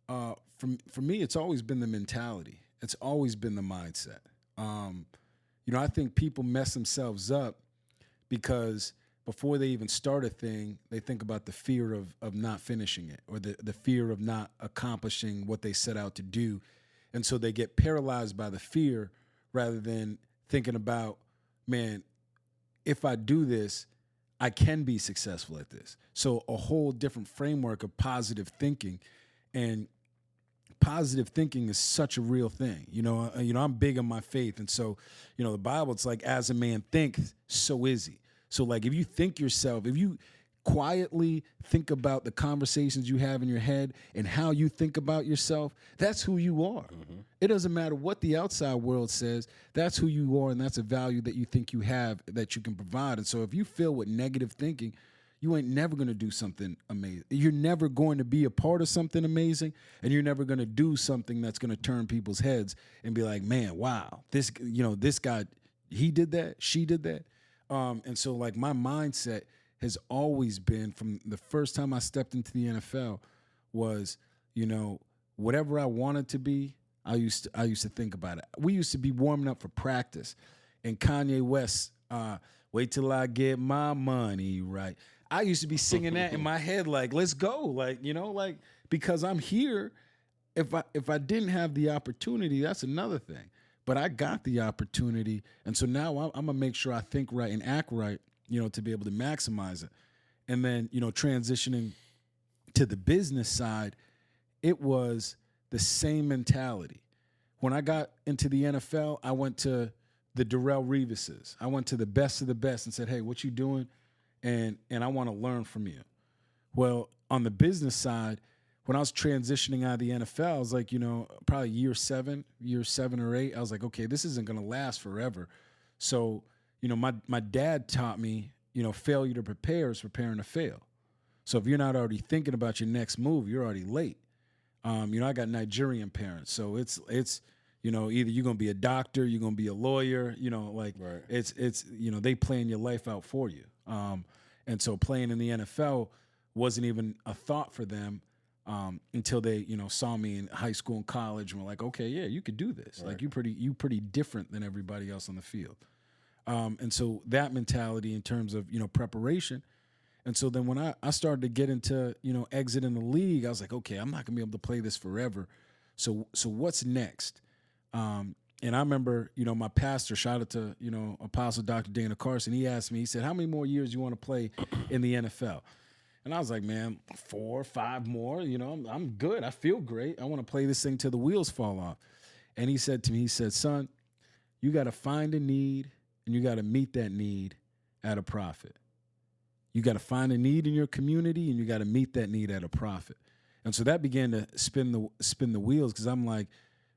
for me, it's always been the mentality. It's always been the mindset. I think people mess themselves up because before they even start a thing, they think about the fear of not finishing it, or the fear of not accomplishing what they set out to do. And so they get paralyzed by the fear rather than thinking about, man, if I do this, I can be successful at this. So a whole different framework of positive thinking. And positive thinking is such a real thing. I'm big on my faith. And so, the Bible, it's like, as a man thinketh, so is he. So like, if you quietly think about the conversations you have in your head and how you think about yourself, that's who you are. It doesn't matter what the outside world says. That's who you are, and that's a value that you think you have that you can provide. And so if you fill with negative thinking, you ain't never going to do something amazing. You're never going to be a part of something amazing, and you're never going to do something that's going to turn people's heads and be like, man, wow, this guy, he did that, she did that. And so like my mindset has always been, from the first time I stepped into the NFL, was, whatever I wanted to be, I used to think about it. We used to be warming up for practice, and Kanye West, wait till I get my money right. I used to be singing that in my head, like, let's go, like, because I'm here. If I didn't have the opportunity, that's another thing. But I got the opportunity, and so now I'm gonna make sure I think right and act right, to be able to maximize it. And then, transitioning to the business side, it was the same mentality. When I got into the NFL, I went to the Darrell Reeveses. I went to the best of the best and said, hey, what you doing? And I want to learn from you. Well, on the business side, when I was transitioning out of the NFL, I was like, probably year 7 or 8, I was like, okay, this isn't going to last forever. So, my dad taught me, failure to prepare is preparing to fail. So if you're not already thinking about your next move, you're already late. I got Nigerian parents, so it's either you're gonna be a doctor, you're gonna be a lawyer, Right. it's they plan your life out for you. And so playing in the NFL wasn't even a thought for them until they saw me in high school and college and were like, okay, yeah, you could do this. Right. Like you pretty different than everybody else on the field. And so that mentality in terms of preparation. And so then when I started to get into, exiting the league, I was like, okay, I'm not gonna be able to play this forever. So what's next? And I remember, my pastor, shout out to, Apostle Dr. Dana Carson, he asked me, he said, how many more years you want to play in the NFL? And I was like, man, 4 or 5 more, I'm good. I feel great. I want to play this thing till the wheels fall off. And he said to me, he said, son, you got to find a need and you got to meet that need at a profit. You got to find a need in your community and you got to meet that need at a profit. And so that began to spin the wheels, because I'm like,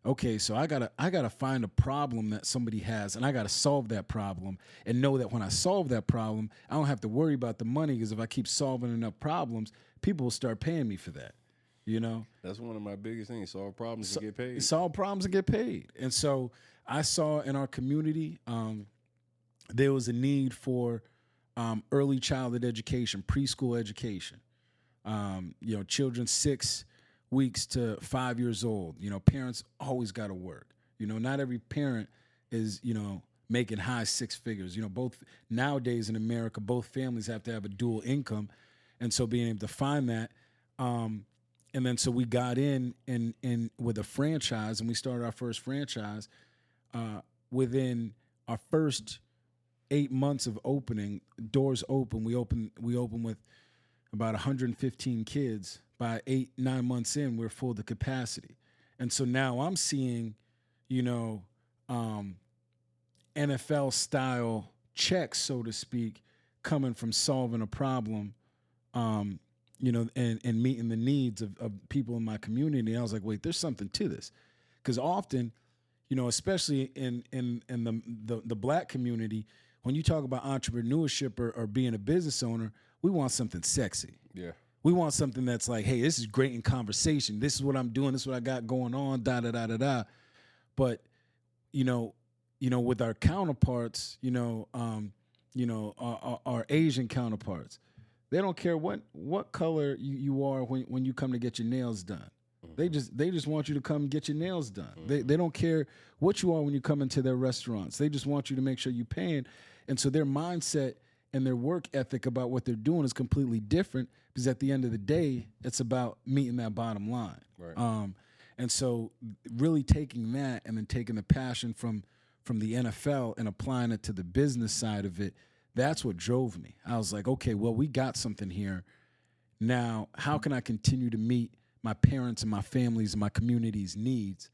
okay, so I gotta find a problem that somebody has, and I gotta solve that problem, and know that when I solve that problem, I don't have to worry about the money, because if I keep solving enough problems, people will start paying me for that. That's one of my biggest things. Solve problems and get paid. Solve problems and get paid. And so I saw in our community there was a need for early childhood education, preschool education. Children 6 weeks to 5 years old. Parents always got to work. Not every parent is, making high 6 figures. Both nowadays in America, both families have to have a dual income. And so being able to find that, and then so we got in with a franchise, and we started our first franchise. Within our first 8 months of opening, doors open. We open with about 115 kids. By 8-9 months in, we're full to capacity. And so now I'm seeing, NFL style checks, so to speak, coming from solving a problem, and meeting the needs of people in my community. And I was like, wait, there's something to this. Because often, especially in the Black community, when you talk about entrepreneurship or being a business owner, we want something sexy. Yeah. We want something that's like, hey, this is great in conversation. This is what I'm doing. This is what I got going on. Da da da da da. But with our counterparts, our Asian counterparts, they don't care what color you are when you come to get your nails done. Mm-hmm. They just want you to come get your nails done. Mm-hmm. They don't care what you are when you come into their restaurants. They just want you to make sure you're paying. And so their mindset and their work ethic about what they're doing is completely different, because at the end of the day, it's about meeting that bottom line. Right. And so really taking that and then taking the passion from the NFL and applying it to the business side of it, that's what drove me. I was like, okay, well, we got something here. Now, how can I continue to meet my parents and my families and my community's needs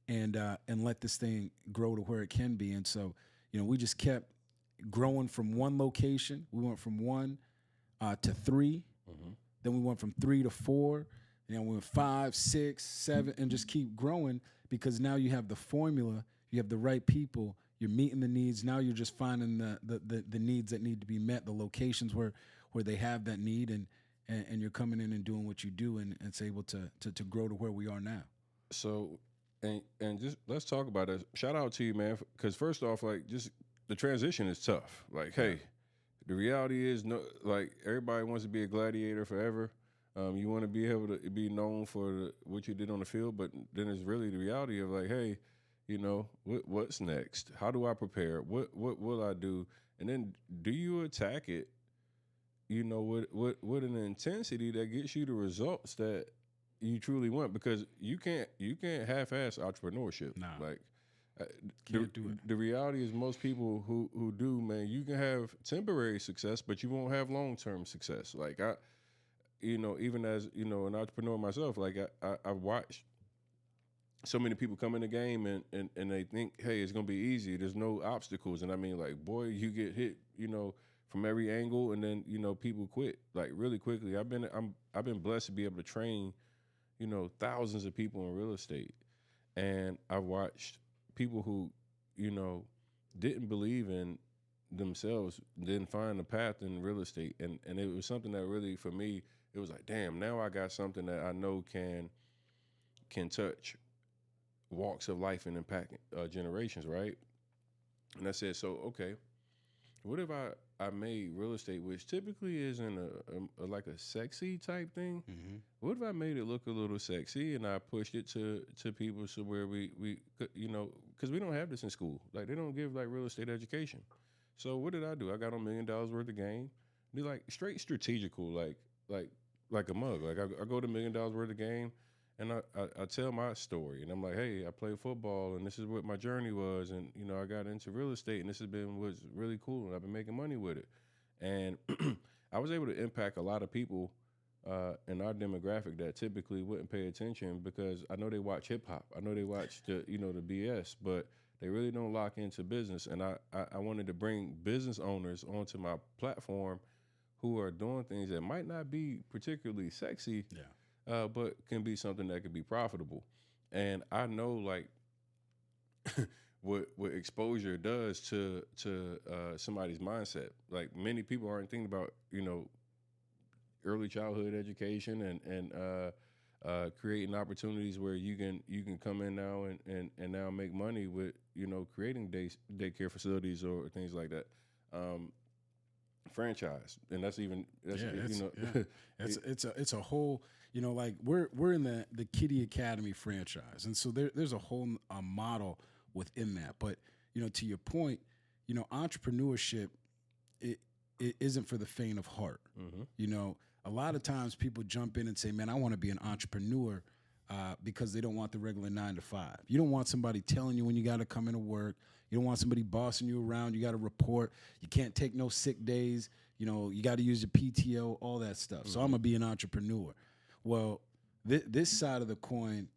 and let this thing grow to where it can be? And so, we just kept growing from one location. We went from 1 to 3. Mm-hmm. Then we went from 3 to 4. We went 5, 6, 7, and just keep growing, because now you have the formula. You have the right people. You're meeting the needs. Now you're just finding the needs that need to be met, the locations where they have that need, and you're coming in and doing what you do, and it's able to grow to where we are now. So, and just let's talk about it. Shout out to you, man, because first off, just the transition is tough. Hey, the reality is, everybody wants to be a gladiator forever. You want to be able to be known for what you did on the field, but then it's really the reality of hey, what's next? How do I prepare? What will I do? And then do you attack it, with an intensity that gets you the results that you truly want? Because you can't half-ass entrepreneurship. No. Can't do it. The reality is, most people who do, man, you can have temporary success, but you won't have long-term success. Even as an entrepreneur myself, I watched so many people come in the game and they think, hey, it's gonna be easy. There's no obstacles, and I mean, like, boy, you get hit, from every angle, and then people quit like really quickly. I've been blessed to be able to train, thousands of people in real estate, and I watched people who, you know, didn't believe in themselves, didn't find a path in real estate, and it was something that really for me, it was like, damn, now I got something that I know can touch walks of life and impact generations, right? And I said, so okay, what if I made real estate, which typically isn't a like a sexy type thing? Mm-hmm. What if I made it look a little sexy and I pushed it to people so where we could, because we don't have this in school, like they don't give like real estate education. So what did I do? I got on $1 million worth of game, be like straight strategical, like like a mug. Like I go to $1 million worth of game, and I tell my story, and I'm like, hey, I played football, and this is what my journey was, and I got into real estate, and this has been what's really cool, and I've been making money with it, and I was able to impact a lot of people in our demographic that typically wouldn't pay attention because I know they watch hip hop, I know they watch the BS, but they really don't lock into business, and I wanted to bring business owners onto my platform who are doing things that might not be particularly sexy, but can be something that could be profitable. And I know like what exposure does to somebody's mindset. Like many people aren't thinking about early childhood education and creating opportunities where you can come in now and now make money with creating daycare facilities or things like that. Franchise, and that's it's a whole, like we're in the Kiddie Academy franchise, and so there's a whole model within that. But to your point, entrepreneurship it isn't for the faint of heart. Mm-hmm. A lot of times people jump in and say, man, I want to be an entrepreneur because they don't want the regular 9 to 5. You don't want somebody telling you when you got to come into work. You don't want somebody bossing you around. You got to report. You can't take no sick days. You got to use your PTO, all that stuff. Mm-hmm. So I'm going to be an entrepreneur. Well, this side of the coin,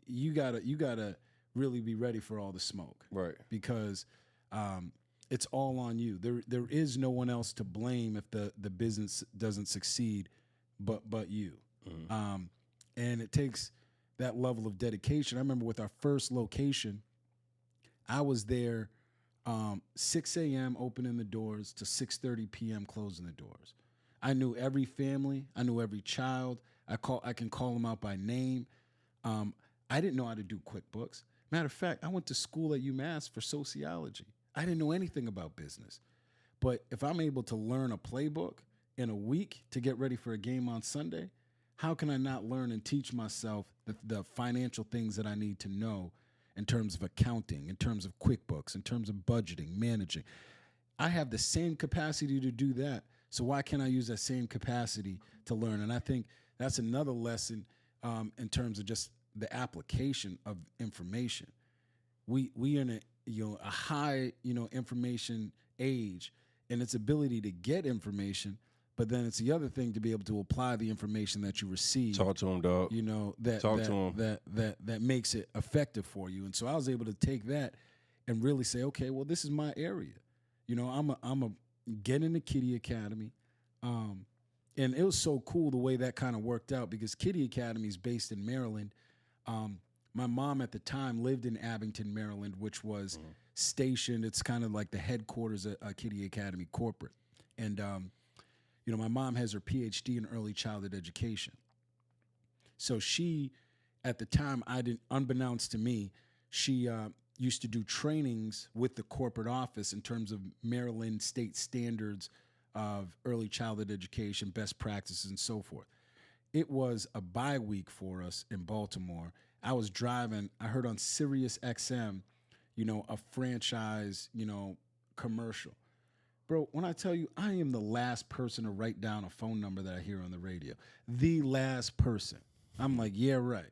you gotta really be ready for all the smoke. Right. Because it's all on you. There is no one else to blame if the business doesn't succeed but you. Mm-hmm. And it takes that level of dedication. I remember with our first location, I was there 6 a.m. opening the doors to 6:30 p.m. closing the doors. I knew every family. I knew every child. I can call them out by name. I didn't know how to do QuickBooks. Matter of fact, I went to school at UMass for sociology. I didn't know anything about business. But if I'm able to learn a playbook in a week to get ready for a game on Sunday, how can I not learn and teach myself the financial things that I need to know in terms of accounting, in terms of QuickBooks, in terms of budgeting, managing? I have the same capacity to do that. So why can't I use that same capacity to learn? And I think that's another lesson in terms of just the application of information. We in a high information age, and its ability to get information. But then it's the other thing to be able to apply the information that you receive. Talk to him, dog. That makes it effective for you. And so I was able to take that and really say, okay, well, this is my area. I'm a get in the Kiddie Academy. And it was so cool the way that kind of worked out because Kiddie Academy is based in Maryland. My mom at the time lived in Abington, Maryland, which was stationed. It's kind of like the headquarters of Kiddie Academy corporate. And my mom has her PhD in early childhood education. So she, at the time, unbeknownst to me, she used to do trainings with the corporate office in terms of Maryland state standards of early childhood education, best practices, and so forth. It was a bye week for us in Baltimore. I was driving, I heard on Sirius XM, a franchise, commercial. Bro, when I tell you, I am the last person to write down a phone number that I hear on the radio. The last person. I'm like, yeah, right,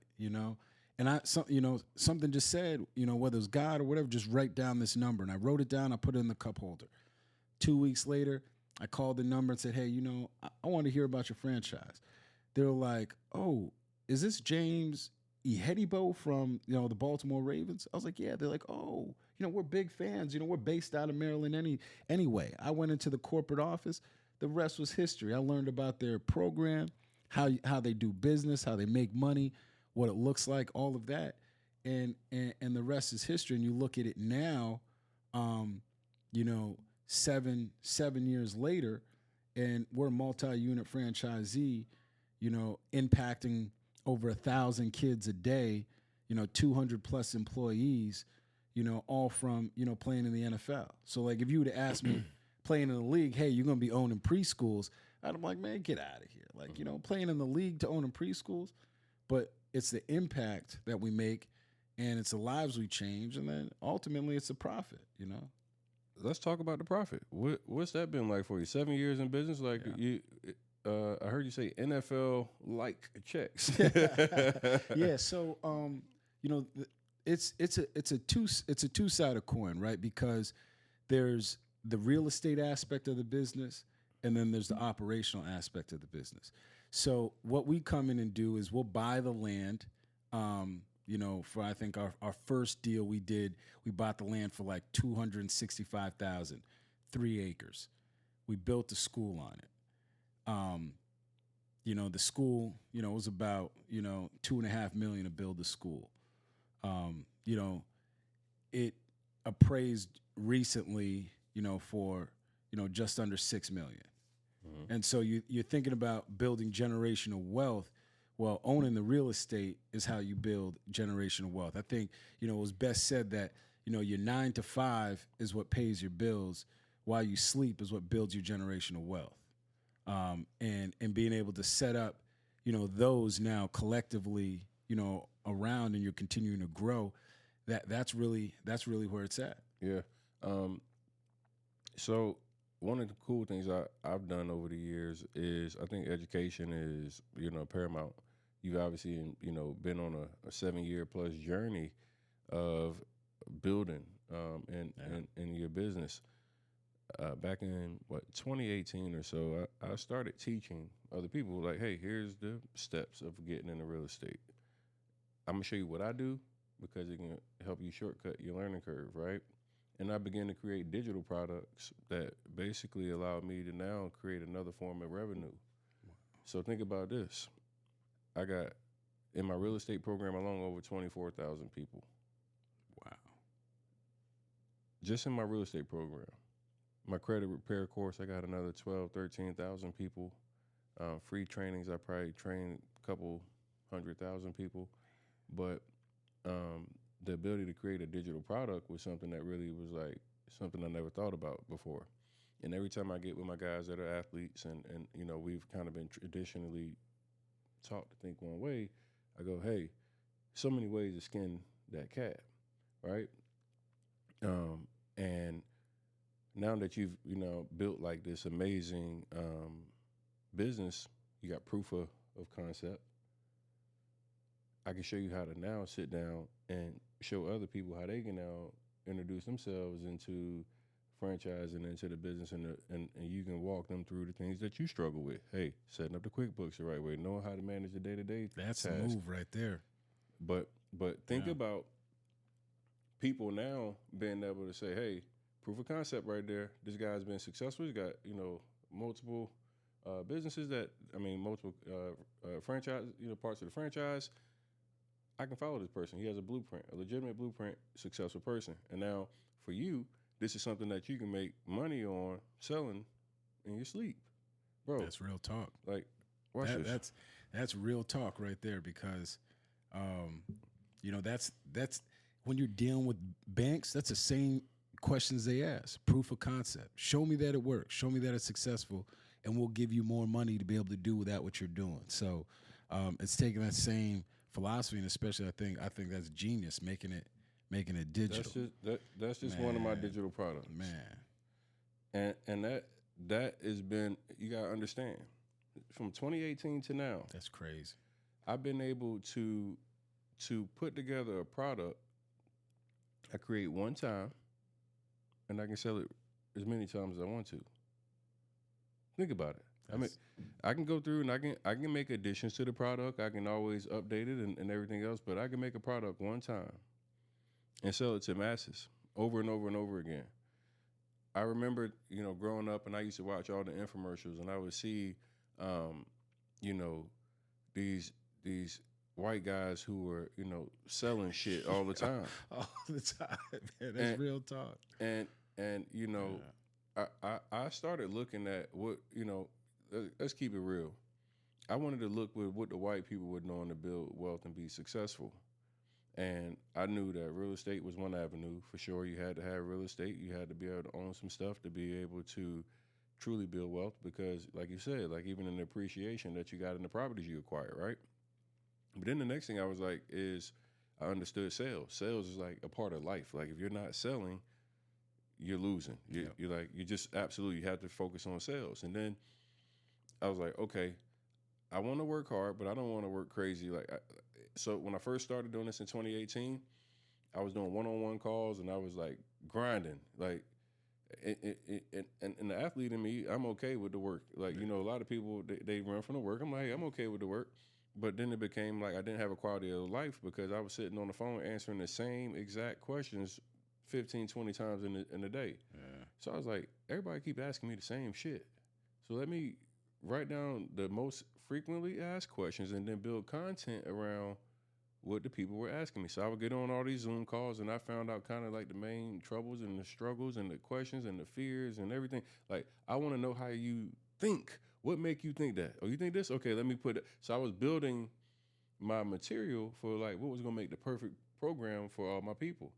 And something just said, whether it's God or whatever, just write down this number. And I wrote it down, I put it in the cup holder. 2 weeks later, I called the number and said, hey, I want to hear about your franchise. They were like, oh, is this James Ihedigbo from the Baltimore Ravens? I was like, yeah. They're like, oh, we're big fans. We're based out of Maryland anyway. I went into the corporate office. The rest was history. I learned about their program, how they do business, how they make money, what it looks like, all of that, and the rest is history. And you look at it now, you know, 7 years later, and we're a multi-unit franchisee, impacting over 1,000 kids a day, 200 plus employees, all from, playing in the NFL. So like, if you would have asked me playing in the league, hey, you're going to be owning preschools, I'd be like, man, get out of here. Like, playing in the league to owning preschools, but it's the impact that we make and it's the lives we change. And then ultimately it's a profit. Let's talk about the profit. What's that been like for you? 7 years in business? Like I heard you say NFL like checks. Yeah. So, it's a two-sided coin, right? Because there's the real estate aspect of the business, and then there's the operational aspect of the business. So what we come in and do is we'll buy the land. For I think our first deal we did, we bought the land for like $265,000, 3 acres. We built the school on it. The school, it was about, $2.5 million to build the school. It appraised recently, for, just under $6 million. Mm-hmm. And so you're thinking about building generational wealth. Well, owning the real estate is how you build generational wealth. I think, it was best said that, your 9 to 5 is what pays your bills, while you sleep is what builds your generational wealth. And being able to set up, those now collectively, around, and you're continuing to grow, that's really where it's at. Yeah. So one of the cool things I've done over the years is I think education is, paramount. You've obviously, been on a 7-year plus journey of building in your business. Back in 2018 or so, I started teaching other people like, hey, here's the steps of getting into real estate. I'm gonna show you what I do because it can help you shortcut your learning curve, right? And I began to create digital products that basically allowed me to now create another form of revenue. Wow. So think about this. I got in my real estate program alone over 24,000 people. Wow. Just in my real estate program. My credit repair course, I got another 13,000 people. Free trainings, I probably trained a couple 100,000 people. But the ability to create a digital product was something that really was like something I never thought about before. And every time I get with my guys that are athletes and we've kind of been traditionally taught to think one way, I go, hey, so many ways to skin that cat, right? And now that you've, built like this amazing business, you got proof of concept. I can show you how to now sit down and show other people how they can now introduce themselves into franchising, into the business, and you can walk them through the things that you struggle with. Hey, setting up the QuickBooks the right way, knowing how to manage the day-to-day That's tasks. the move right there. But think about people now being able to say, hey, proof of concept right there. This guy's been successful. He's got, multiple businesses multiple franchise, parts of the franchise. I can follow this person. He has a blueprint, a legitimate blueprint, successful person. And now for you, this is something that you can make money on selling in your sleep. Bro. That's real talk. Like, watch this. That's real talk right there because, that's when you're dealing with banks, that's the same questions they ask. Proof of concept. Show me that it works. Show me that it's successful, and we'll give you more money to be able to do without what you're doing. So it's taking that same philosophy, and especially I think that's genius, making it digital. That's just one of my digital products, man. And that has been, you gotta understand, from 2018 to now. That's crazy. I've been able to put together a product I create one time, and I can sell it as many times as I want to. Think about it. I mean, I can go through and I can make additions to the product. I can always update it and everything else, but I can make a product one time and sell it to masses over and over and over again. I remember, growing up, and I used to watch all the infomercials, and I would see, you know, these white guys who were, selling shit all the time. All the time, man. That's real talk. And I started looking at what, let's keep it real. I wanted to look with what the white people were doing to build wealth and be successful. And I knew that real estate was one avenue for sure. You had to have real estate. You had to be able to own some stuff to be able to truly build wealth because, like you said, like even in the appreciation that you got in the properties you acquire, right? But then the next thing I was like is I understood sales. Sales is like a part of life. Like if you're not selling, you're losing. You're like, you just absolutely have to focus on sales. And then I was like, okay, I want to work hard, but I don't want to work crazy. So when I first started doing this in 2018, I was doing one-on-one calls and I was like grinding. Like, and the athlete in me, I'm okay with the work. Like, a lot of people, they run from the work. I'm like, hey, I'm okay with the work. But then it became like I didn't have a quality of life because I was sitting on the phone answering the same exact questions 15, 20 times in a day. Yeah. So I was like, everybody keep asking me the same shit. So let me write down the most frequently asked questions and then build content around what the people were asking me. So I would get on all these Zoom calls and I found out kind of like the main troubles and the struggles and the questions and the fears and everything. Like, I want to know how you think. What make you think that? Oh, you think this? Okay, let me put it. So I was building my material for like what was going to make the perfect program for all my people.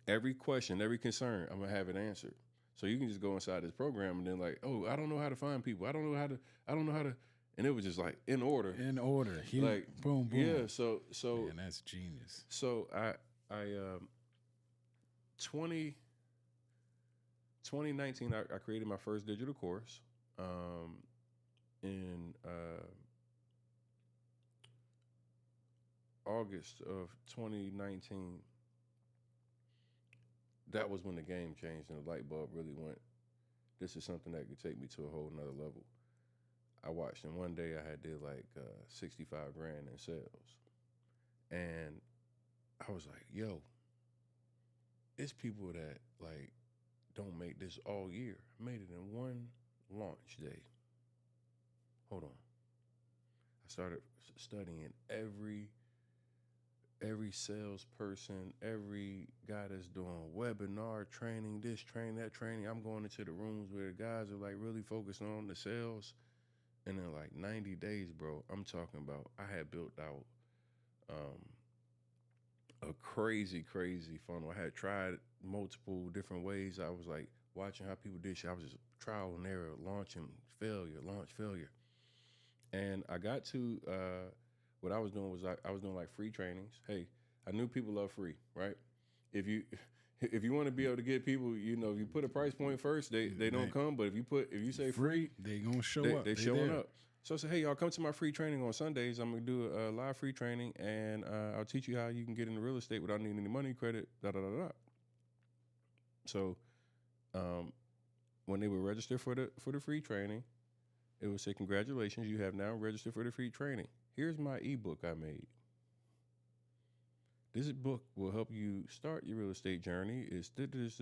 Every question, every concern, I'm going to have it answered. So you can just go inside this program and then like, oh, I don't know how to find people. I don't know how to, and it was just like in order. In order. Like, boom, boom. Yeah. So. Man, that's genius. So I 2019, I created my first digital course. In August of 2019, that was when the game changed and the light bulb really went, this is something that could take me to a whole nother level. I watched, and one day I had did like 65 grand in sales. And I was like, yo, it's people that like don't make this all year. I made it in one launch day. Hold on. I started studying every salesperson, every guy that's doing webinar training, this training, that training. I'm going into the rooms where the guys are like really focused on the sales. And in like 90 days, bro, I'm talking about I had built out a crazy funnel. I had tried multiple different ways. I was like watching how people did shit. I was just trial and error, launch, failure. And I got to what I was doing was I was doing like free trainings. Hey, I knew people love free, right? If you want to be able to get people, if you put a price point first, they don't come. But if you say free, they gonna show up. They showing up. So I said, hey, y'all come to my free training on Sundays. I'm gonna do a live free training, and I'll teach you how you can get into real estate without needing any money, credit, da da da da. So, when they would register for the free training, it would say, congratulations, you have now registered for the free training. Here's my ebook I made. This book will help you start your real estate journey. It's this,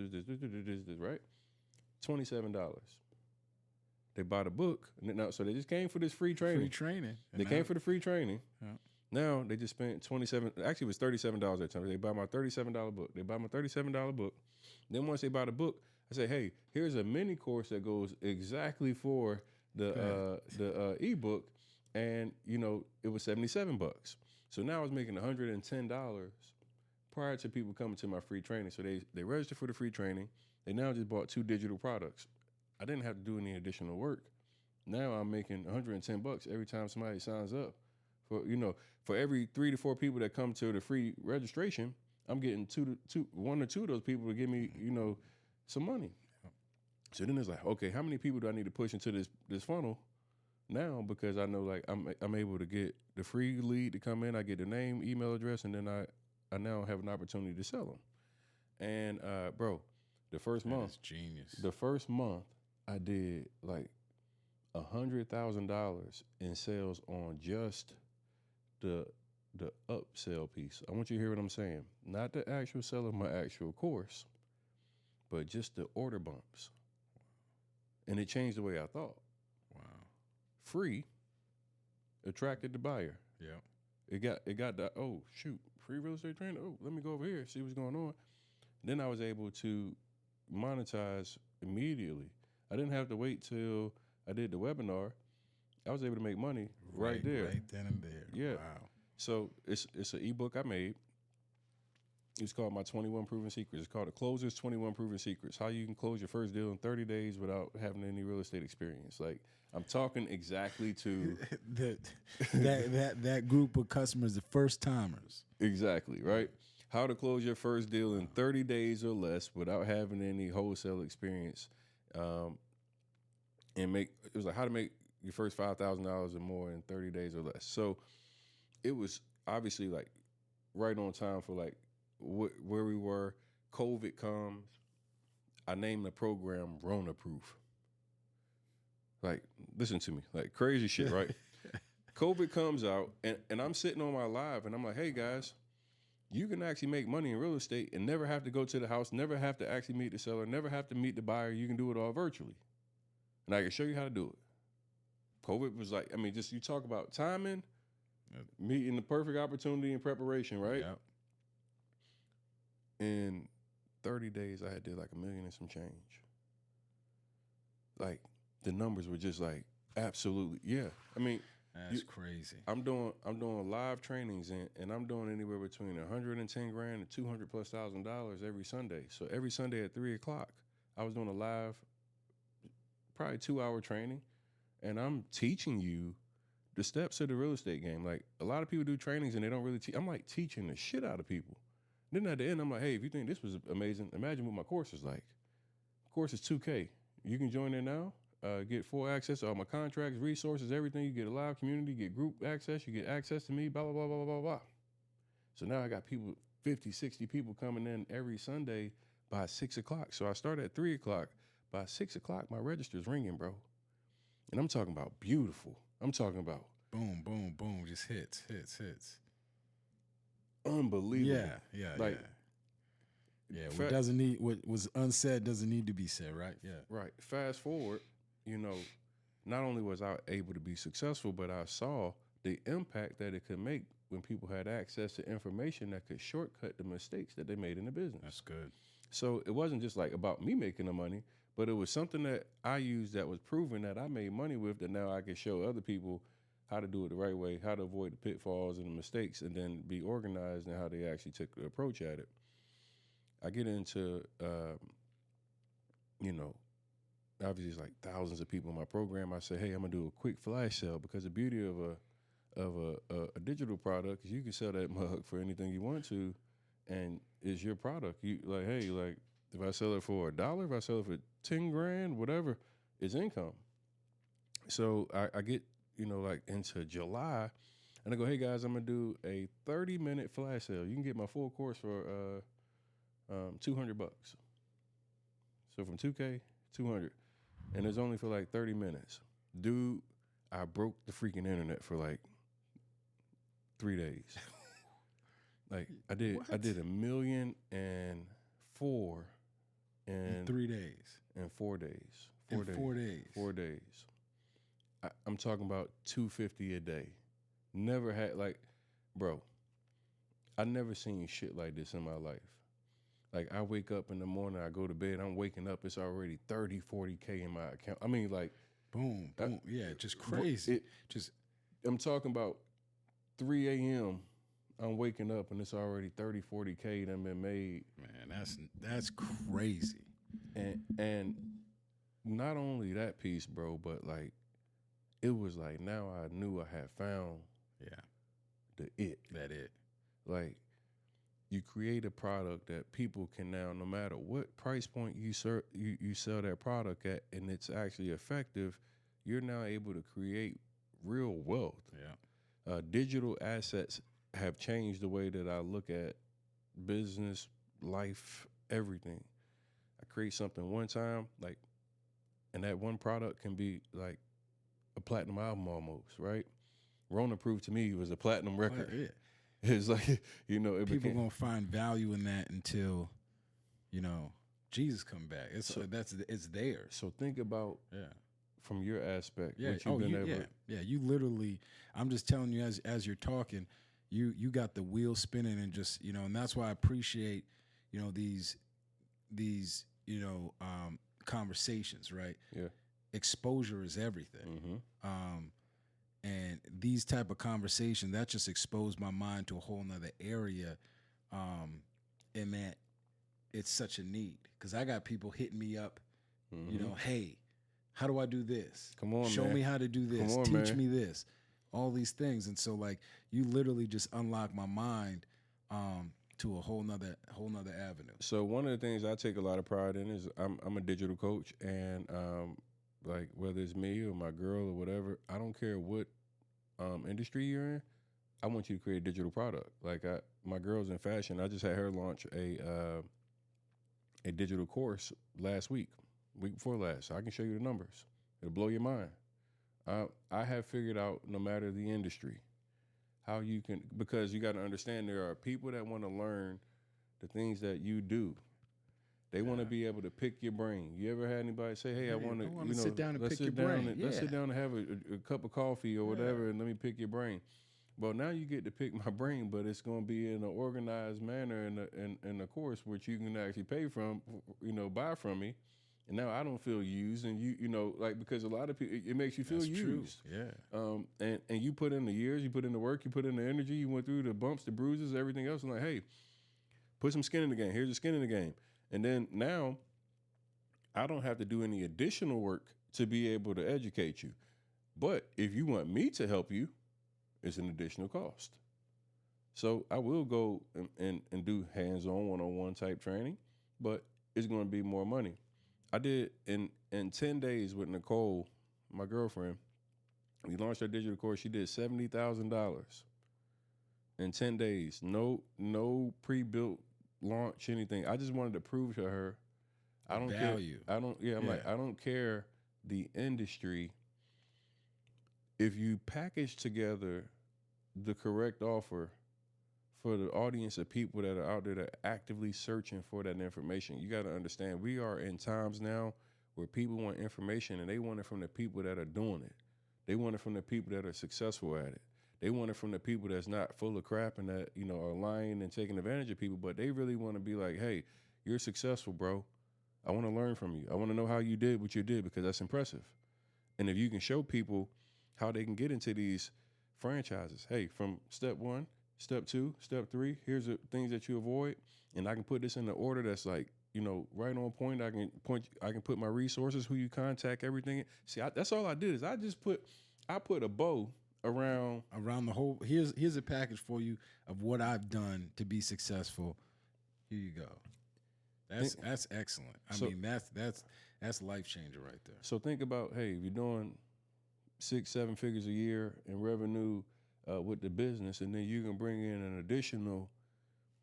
right? $27. They bought a book. So they just came for this free training. They came for the free training. Yeah. Now they just spent $27. Actually, it was $37 that time. They bought my $37 book. Then once they bought the book, I said, hey, here's a mini course that goes exactly for the ebook, and it was $77. So now I was making $110 prior to people coming to my free training. So they registered for the free training. They now just bought 2 digital products. I didn't have to do any additional work. Now I'm making $110 every time somebody signs up. For every 3 to 4 people that come to the free registration, I'm getting 1 or 2 of those people to give me, some money. So then it's like, okay, how many people do I need to push into this funnel now? Because I know like I'm able to get the free lead to come in. I get the name, email address, and then I now have an opportunity to sell them. And bro, the first month, genius. The first month I did like $100,000 in sales on just the upsell piece. I want you to hear what I'm saying. Not the actual sell of my actual course, but just the order bumps. And it changed the way I thought. Wow. Free attracted the buyer. Yeah. It got the, oh shoot, free real estate training. Oh, let me go over here, see what's going on. Then I was able to monetize immediately. I didn't have to wait till I did the webinar. I was able to make money right there. Right then and there. Yeah. Wow. So it's an ebook I made. It's called My 21 Proven Secrets. It's called The Closer's 21 Proven Secrets. How you can close your first deal in 30 days without having any real estate experience. Like, I'm talking exactly to that group of customers, the first timers. exactly, right? How to close your first deal in 30 days or less without having any wholesale experience. And it was like how to make your first $5,000 or more in 30 days or less. So it was obviously like right on time for like where we were. COVID comes. I named the program Rona Proof. Like, listen to me, like crazy shit, right? COVID comes out and I'm sitting on my live and I'm like, hey guys, you can actually make money in real estate and never have to go to the house, never have to actually meet the seller, never have to meet the buyer. You can do it all virtually. And I can show you how to do it. COVID was like, I mean, just you talk about timing, meeting the perfect opportunity and preparation, right? Yep. In 30 days, I had did like $1 million and some change. Like, the numbers were just like, absolutely, yeah. I mean, that's crazy. I'm doing live trainings and I'm doing anywhere between $110,000 and $200,000+ every Sunday. So every Sunday at 3:00, I was doing a live, probably 2-hour training, and I'm teaching you the steps of the real estate game. Like, a lot of people do trainings and they don't really teach. I'm like teaching the shit out of people. Then at the end, I'm like, hey, if you think this was amazing, imagine what my course is like. Course is $2,000. You can join in now. Get full access to all my contracts, resources, everything. You get a live community, you get group access, you get access to me, blah, blah, blah, blah, blah, blah. So now I got people, 50, 60 people coming in every Sunday by 6:00. So I start at 3:00. By 6:00, my register's ringing, bro. And I'm talking about beautiful. I'm talking about boom, boom, boom, just hits. Unbelievable. Yeah. Like, yeah. What doesn't need, what was unsaid doesn't need to be said, right? Yeah. Right. Fast forward, not only was I able to be successful, but I saw the impact that it could make when people had access to information that could shortcut the mistakes that they made in the business. That's good. So it wasn't just like about me making the money, but it was something that I used that was proven that I made money with, that now I can show other people how to do it the right way, how to avoid the pitfalls and the mistakes, and then be organized in how they actually took the approach at it. I get into, obviously it's like thousands of people in my program. I say, hey, I'm gonna do a quick flash sale, because the beauty of a digital product is you can sell that mug for anything you want to, and it's your product. You like, hey, like if I sell it for $1, if I sell it for 10 grand, whatever, it's income. So I get, like into July, and I go, hey guys, I'm gonna do a 30-minute flash sale. You can get my full course for $200. So from $2,000, $200, and it's only for like 30 minutes. Dude, I broke the freaking internet for like 3 days. Like I did $1.4 million in 3 days. In 4 days. 4 days. 4 days. I'm talking about $250 a day. Never had, like, bro, I never seen shit like this in my life. Like, I wake up in the morning, I go to bed, I'm waking up, it's already 30, 40K in my account. I mean, like, boom, boom. Yeah, just crazy. I'm talking about 3 a.m. I'm waking up and it's already 30, 40K that been made. Man, that's crazy. And not only that piece, bro, but like, it was like, now I knew I had found that it. Like, you create a product that people can now, no matter what price point you sell that product at, and it's actually effective, you're now able to create real wealth. Yeah. Digital assets have changed the way that I look at business, life, everything. I create something one time, like, and that one product can be like a platinum album almost, right? Rona proved to me it was a platinum record. Yeah. It's like, you know, it People became, gonna find value in that until, you know, Jesus come back. It's theirs. so think about Yeah. from your aspect, Yeah. what you've been able. Yeah. You literally, I'm just telling you as you're talking, you got the wheel spinning and just, you know, and that's why I appreciate, you know, these conversations, right? Yeah. Exposure is everything. Mm-hmm. And these type of conversation that just exposed my mind to a whole nother area. And man, it's such a need because I got people hitting me up, you know, hey, how do I do this? Come on, show man. me how to do this. Come on, Teach man. me this. All these things. And so like you literally just unlock my mind to a whole nother avenue. So one of the things I take a lot of pride in is I'm a digital coach, and like whether it's me or my girl or whatever, I don't care what industry you're in. I want you to create a digital product. Like my girl's in fashion. I just had her launch a digital course week before last. So I can show you the numbers. It'll blow your mind. I have figured out, no matter the industry, how you can, because you got to understand there are people that want to learn the things that you do. They want to be able to pick your brain. You ever had anybody say, "Hey, I want to sit down and pick your brain. Let's sit down and have a cup of coffee or whatever, and let me pick your brain." Well, now you get to pick my brain, but it's going to be in an organized manner in a course which you can actually pay from, you know, buy from me. And now I don't feel used, and you know, like, because a lot of people, it makes you feel used. True. Yeah. And you put in the years, you put in the work, you put in the energy, you went through the bumps, the bruises, everything else. And like, hey, put some skin in the game. Here's the skin in the game. And then now I don't have to do any additional work to be able to educate you. But if you want me to help you, it's an additional cost. So I will go and do hands-on, one-on-one type training, but it's going to be more money. I did in 10 days with Nicole, my girlfriend. We launched our digital course. She did $70,000 in 10 days. No pre-built launch, anything. I just wanted to prove to her I don't value. care. I don't care the industry. If you package together the correct offer for the audience of people that are out there that are actively searching for that information, you got to understand we are in times now where people want information, and they want it from the people that are doing it. They want it from the people that are successful at it. They want it from the people that's not full of crap and that, you know, are lying and taking advantage of people, but they really want to be like, hey, you're successful, bro. I want to learn from you. I want to know how you did what you did, because that's impressive. And if you can show people how they can get into these franchises, hey, from step 1, step 2, step 3, here's the things that you avoid, and I can put this in the order that's like, you know, right on point. I can put my resources, who you contact, everything. See, that's all I did is I put a bow around the whole. Here's a package for you of what I've done to be successful. Here you go. That's excellent. I mean, that's life changer right there. So think about, hey, if you're doing 6-7 figures a year in revenue with the business, and then you can bring in an additional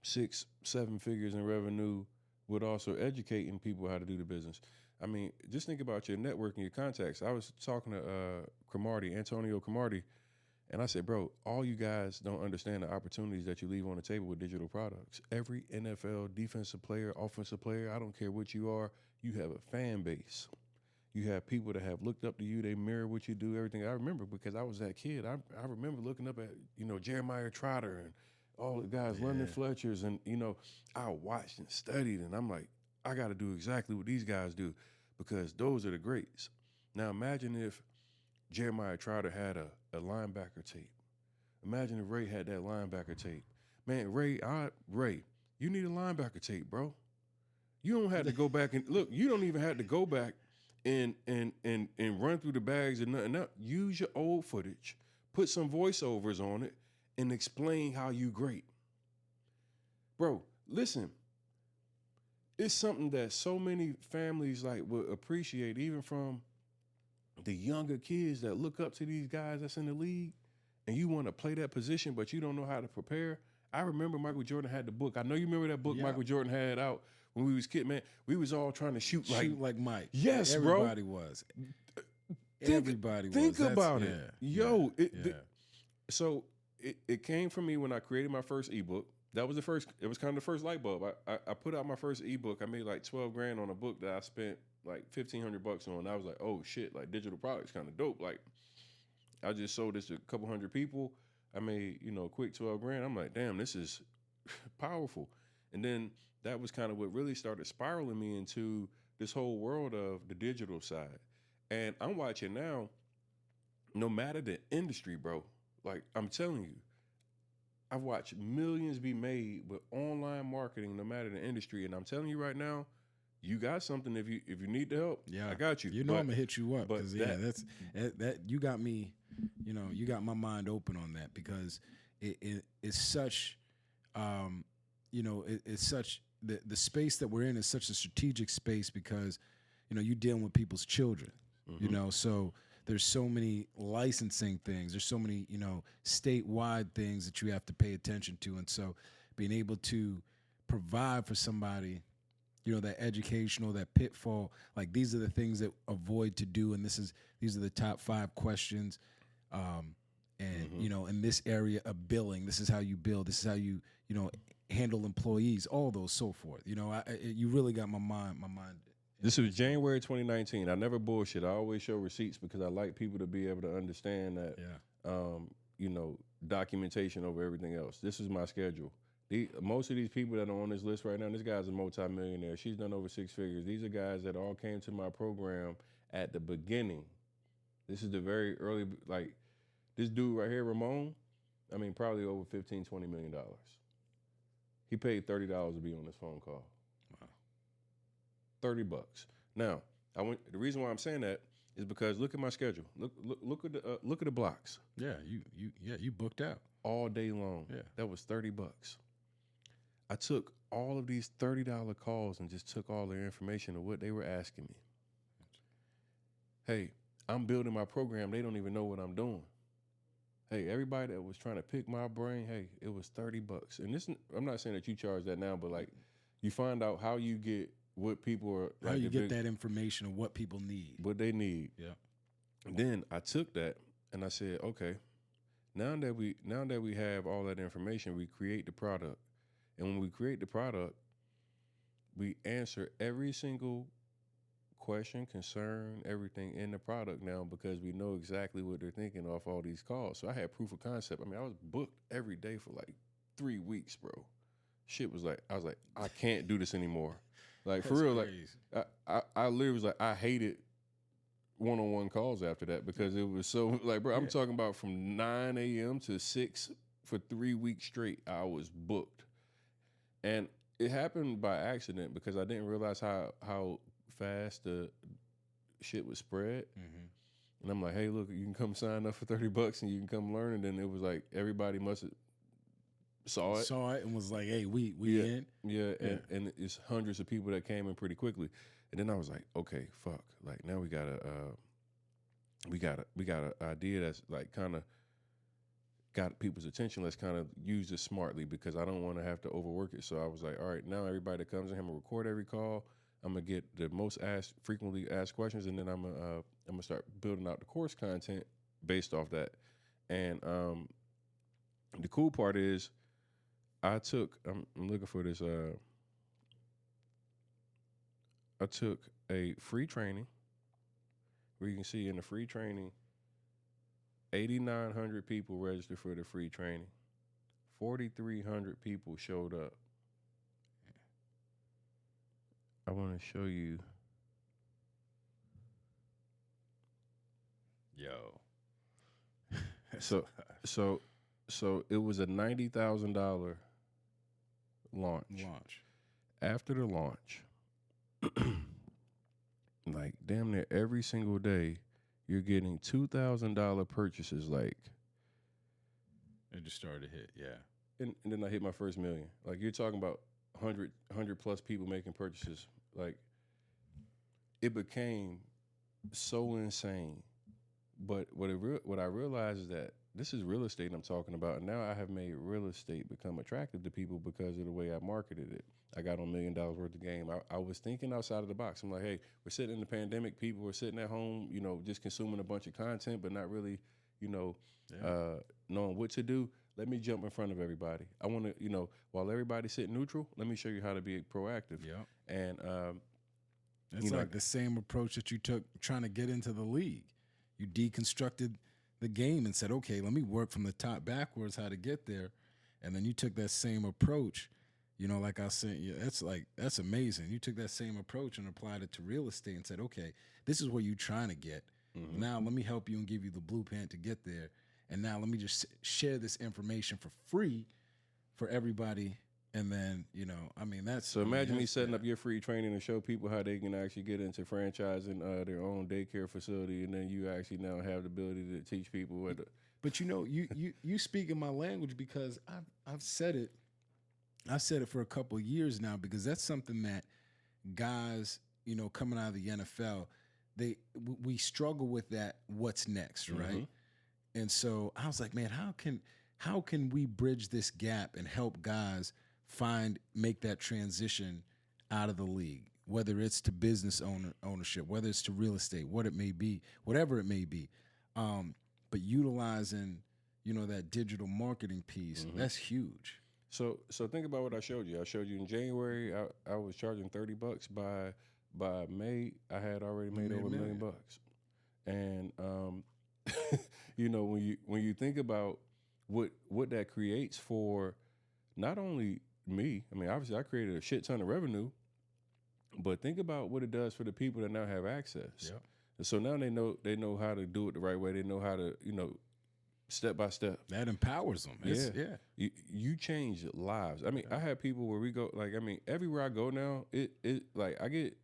6-7 figures in revenue with also educating people how to do the business. I mean, just think about your network and your contacts. I was talking to Antonio Cromartie, and I said, bro, all you guys don't understand the opportunities that you leave on the table with digital products. Every NFL defensive player, offensive player, I don't care what you are, you have a fan base. You have people that have looked up to you. They mirror what you do, everything. I remember, because I was that kid. I remember looking up at, you know, Jeremiah Trotter and all the guys, London Fletchers, and, you know, I watched and studied, and I'm like, I got to do exactly what these guys do, because those are the greats. Now imagine if Jeremiah Trotter had a linebacker tape. Imagine if Ray had that linebacker tape. Man, Ray, you need a linebacker tape, bro. You don't have to go back and look. You don't even have to go back and run through the bags and nothing else. Use your old footage, put some voiceovers on it, and explain how you great. Bro, listen. It's something that so many families like would appreciate, even from the younger kids that look up to these guys that's in the league, and you want to play that position, but you don't know how to prepare. I remember Michael Jordan had the book. I know you remember that book Michael Jordan had out when we was kids, man. We was all trying to shoot like Mike. Yes, Everybody was. Everybody think was. about it. Yo, yeah. So it came from me when I created my first ebook. That was the first. It was kind of the first light bulb. I put out my first ebook. I made like 12 grand on a book that I spent like $1,500 on. I was like, oh shit, like digital products kind of dope. Like I just sold this to a couple hundred people. I made a quick 12 grand. I'm like, damn, this is powerful. And then that was kind of what really started spiraling me into this whole world of the digital side. And I'm watching now. No matter the industry, bro. Like I'm telling you, I've watched millions be made with online marketing, no matter the industry. And I'm telling you right now, you got something. If you need the help, I got you. I'm gonna hit you up because that you got me. You got my mind open on that because it's such, it's such the space that we're in is such a strategic space because you're dealing with people's children. So. There's so many licensing things. There's so many, statewide things that you have to pay attention to. And so being able to provide for somebody, that educational, that pitfall, like these are the things that avoid to do. And these are the top 5 questions. In this area of billing, this is how you bill. This is how you, handle employees, all those, so forth. You really got my mind. This was January 2019. I never bullshit. I always show receipts because I like people to be able to understand that, documentation over everything else. This is my schedule. Most of these people that are on this list right now, this guy's a multimillionaire. She's done over 6 figures. These are guys that all came to my program at the beginning. This is the very early, like this dude right here, Ramon, probably over $15, $20 million. He paid $30 to be on this phone call. $30. Now, the reason why I'm saying that is because look at my schedule. Look at the blocks. Yeah, you booked out all day long. Yeah, that was $30. I took all of these $30 calls and just took all their information of what they were asking me. Hey, I'm building my program. They don't even know what I'm doing. Hey, everybody that was trying to pick my brain, hey, it was $30. And this, I'm not saying that you charge that now, but like you find out how you get what people are like. How you get that information of what people need. What they need. Yeah. And then I took that and I said, okay, now that we have all that information, we create the product. And when we create the product, we answer every single question, concern, everything in the product now because we know exactly what they're thinking off all these calls. So I had proof of concept. I was booked every day for like 3 weeks, bro. Shit was like, I was like, I can't do this anymore. Like, for real, crazy. Like, I literally was like, I hated one-on-one calls after that because it was so, like, bro, I'm talking about from 9 a.m. to 6 for 3 weeks straight, I was booked. And it happened by accident because I didn't realize how fast the shit would spread. Mm-hmm. And I'm like, hey, look, you can come sign up for $30 and you can come learn. And then it was like, everybody must have saw it and was like, hey, we in. Yeah, and it's hundreds of people that came in pretty quickly. And then I was like, okay, fuck. Like now we got an idea that's like kind of got people's attention. Let's kind of use this smartly because I don't want to have to overwork it. So I was like, all right, now everybody that comes in, I'm gonna record every call. I'm gonna get the most frequently asked questions, and then I'm gonna start building out the course content based off that. And the cool part is, I'm looking for this. I took a free training where you can see in the free training, 8,900 people registered for the free training. 4,300 people showed up. I want to show you. Yo. So it was a $90,000 launch. After the launch, like damn near every single day, you're getting $2,000 purchases. Like it just started to hit, yeah. And then I hit my first million. Like you're talking about 100 plus people making purchases. Like it became so insane. But what I realized is that this is real estate I'm talking about. And now I have made real estate become attractive to people because of the way I marketed it. I got on $1 million worth of game. I was thinking outside of the box. I'm like, hey, we're sitting in the pandemic. People were sitting at home, just consuming a bunch of content, but not really, knowing what to do. Let me jump in front of everybody. I want to, while everybody sit neutral, let me show you how to be proactive. Yeah. And it's like the same approach that you took trying to get into the league. You deconstructed the game and said, okay, let me work from the top backwards how to get there. And then you took that same approach, like I said, that's amazing. You took that same approach and applied it to real estate and said, okay, this is where you're trying to get. Mm-hmm. Now let me help you and give you the blueprint to get there. And now let me just share this information for free for everybody. And then, that's... So imagine me setting up your free training to show people how they can actually get into franchising their own daycare facility, and then you actually now have the ability to teach people what... But you speak in my language because I've said it. I've said it for a couple of years now because that's something that guys, coming out of the NFL, we struggle with that. What's next, right? Mm-hmm. And so I was like, man, how can we bridge this gap and help guys make that transition out of the league, whether it's to business ownership, whether it's to real estate, whatever it may be, but utilizing, that digital marketing piece, mm-hmm. that's huge. So think about what I showed you. I showed you in January, I was charging $30. By May, I had already made over $1 million. And when you think about what that creates for not only me, I mean, obviously I created a shit ton of revenue, but think about what it does for the people that now have access. Yep. And so now they know how to do it the right way. They know how to, step by step. That empowers them. Yeah. You change lives. I mean, I have people where we go, everywhere I go now, it I get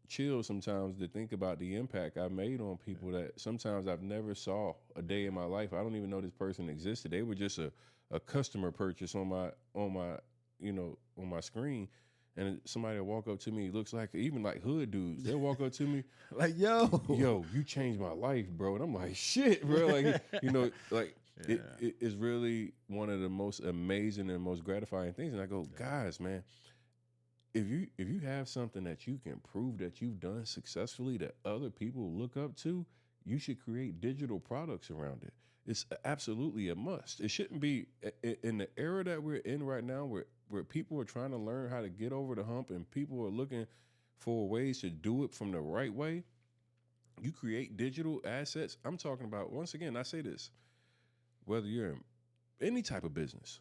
chills sometimes to think about the impact I made on people that sometimes I've never saw a day in my life. I don't even know this person existed. They were just a customer purchase on my screen. And somebody will walk up to me, looks like, even like hood dudes, they'll walk up to me like, yo, you changed my life, bro. And I'm like, shit, bro. Like, it is really one of the most amazing and most gratifying things. And I go, guys, man, if you have something that you can prove that you've done successfully that other people look up to, you should create digital products around it. It's absolutely a must. It shouldn't be in the era that we're in right now where people are trying to learn how to get over the hump and people are looking for ways to do it from the right way. You create digital assets. I'm talking about, once again, I say this, whether you're in any type of business,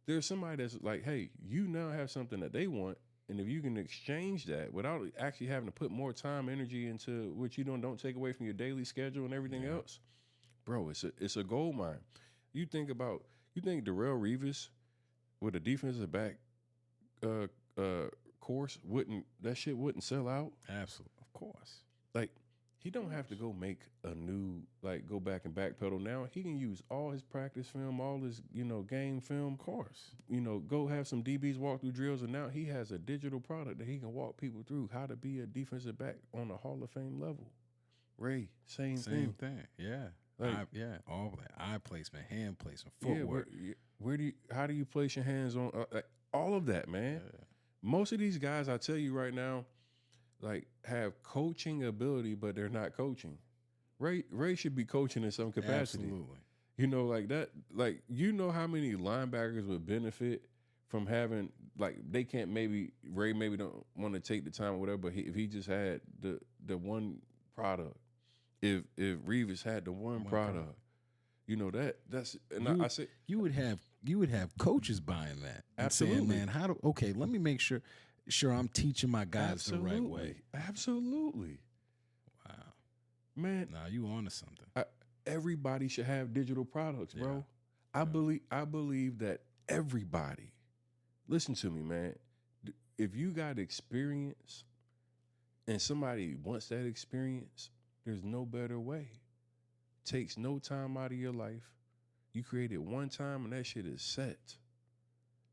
there's somebody that's like, hey, you now have something that they want. And if you can exchange that without actually having to put more time, energy into what you're doing, don't take away from your daily schedule and everything else, bro, it's a gold mine. You think Terrell Suggs with a defensive back course wouldn't sell out? Absolutely, of course. Like, he don't have to go make a new, go back and backpedal now. He can use all his practice film, all his, game film. Of course. Go have some DBs walk through drills, and now he has a digital product that he can walk people through how to be a defensive back on a Hall of Fame level. Ray, same thing. Yeah. All of that. Eye placement, hand placement, footwork. Yeah, how do you place your hands on all of that, man? Yeah. Most of these guys, I tell you right now, have coaching ability, but they're not coaching. Ray should be coaching in some capacity. Absolutely. Like that. How many linebackers would benefit from having they can't Ray maybe don't want to take the time or whatever, but if he just had the one product. If Revis had the one product, that's and I say you would have coaches buying that. Absolutely, and saying, man, let me make sure I'm teaching my guys the right way. Absolutely. Wow, man. Nah, you onto something. Everybody should have digital products, bro. Yeah. I believe that everybody. Listen to me, man. If you got experience, and somebody wants that experience. There's no better way. Takes no time out of your life. You create it one time and that shit is set.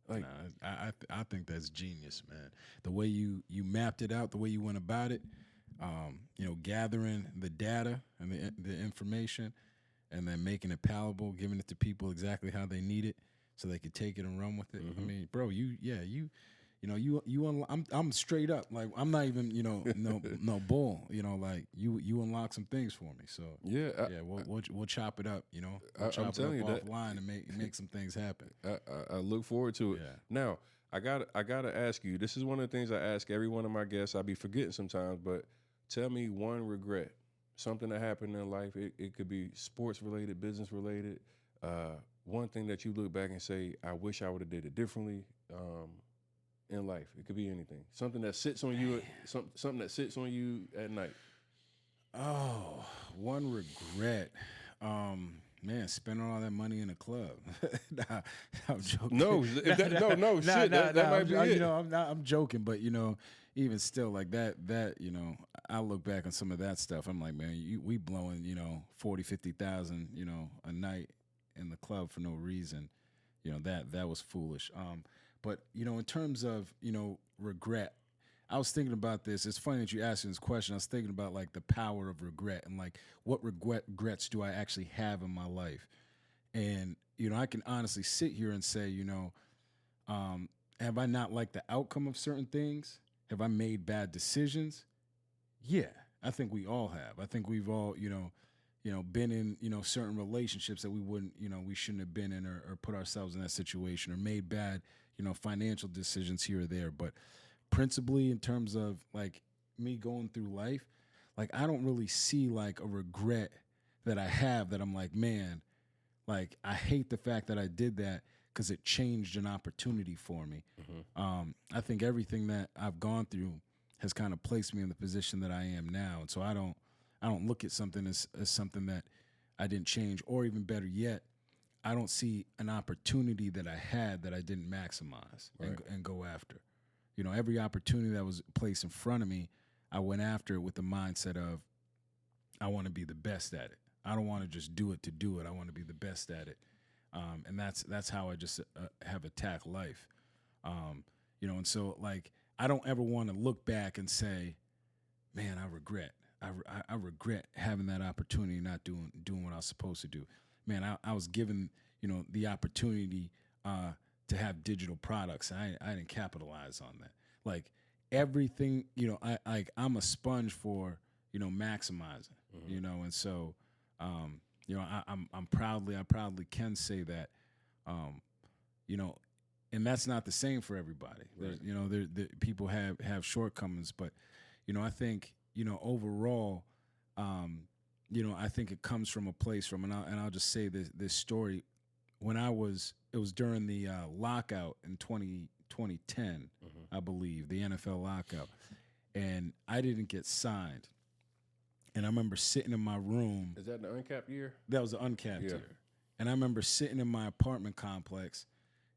I think that's genius, man. The way you mapped it out, the way you went about it, gathering the data and the information, and then making it palatable, giving it to people exactly how they need it, so they could take it and run with it. I mean, bro, I'm straight up, like, I'm not even, no bull, like you unlock some things for me. So we'll chop it up, we'll chop I'm telling it you up that offline and make some things happen. I look forward to it. Yeah. Now, I gotta ask you. This is one of the things I ask every one of my guests. I be forgetting sometimes, but tell me one regret, something that happened in life. It could be sports related, business related. One thing that you look back and say, I wish I would have did it differently. In life, it could be anything. Something that sits on you. Something that sits on you at night. Oh, one regret. Man, spending all that money in a club. Nah, I'm joking. No, shit. That might be it. I'm joking, but even still, like that, I look back on some of that stuff. I'm like, man, we blowing, 40, 50,000, a night in the club for no reason. That was foolish. But in terms of regret, I was thinking about this. It's funny that you asked me this question. I was thinking about like the power of regret and like what regrets do I actually have in my life. And I can honestly sit here and say, have I not liked the outcome of certain things? Have I made bad decisions? Yeah, I think we all have. I think we've all been in certain relationships that we wouldn't we shouldn't have been in, or put ourselves in that situation, or made bad financial decisions here or there. But principally in terms of like me going through life, like I don't really see like a regret that I have that I'm like, man, like I hate the fact that I did that because it changed an opportunity for me. I think everything that I've gone through has kind of placed me in the position that I am now. And so I don't look at something as something that I didn't change, or even better yet, I don't see an opportunity that I had that I didn't maximize and go after. Every opportunity that was placed in front of me, I went after it with the mindset of, I want to be the best at it. I don't want to just do it to do it. I want to be the best at it. And that's how I just have attacked life. And so like, I don't ever want to look back and say, man, I regret having that opportunity, not doing what I was supposed to do. Man, I was given, the opportunity to have digital products. I didn't capitalize on that. Like everything, I'm a sponge for, maximizing, and so, I proudly can say that, and that's not the same for everybody. Right. There people have shortcomings, but, I think, overall, I think it comes from a place from, and I'll just say this story. When it was during the lockout in 2010, I believe, the NFL lockout, and I didn't get signed. And I remember sitting in my room. Is that the uncapped year? That was the uncapped year. And I remember sitting in my apartment complex.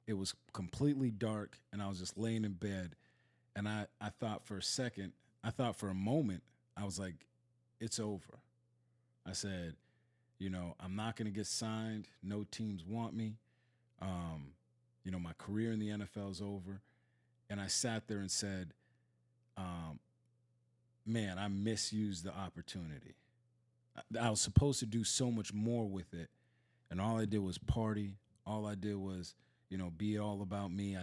It was completely dark, and I was just laying in bed. And I thought for a moment, I was like, it's over. I said, I'm not going to get signed. No teams want me. My career in the NFL is over. And I sat there and said, man, I misused the opportunity. I was supposed to do so much more with it. And all I did was party. All I did was, be all about me.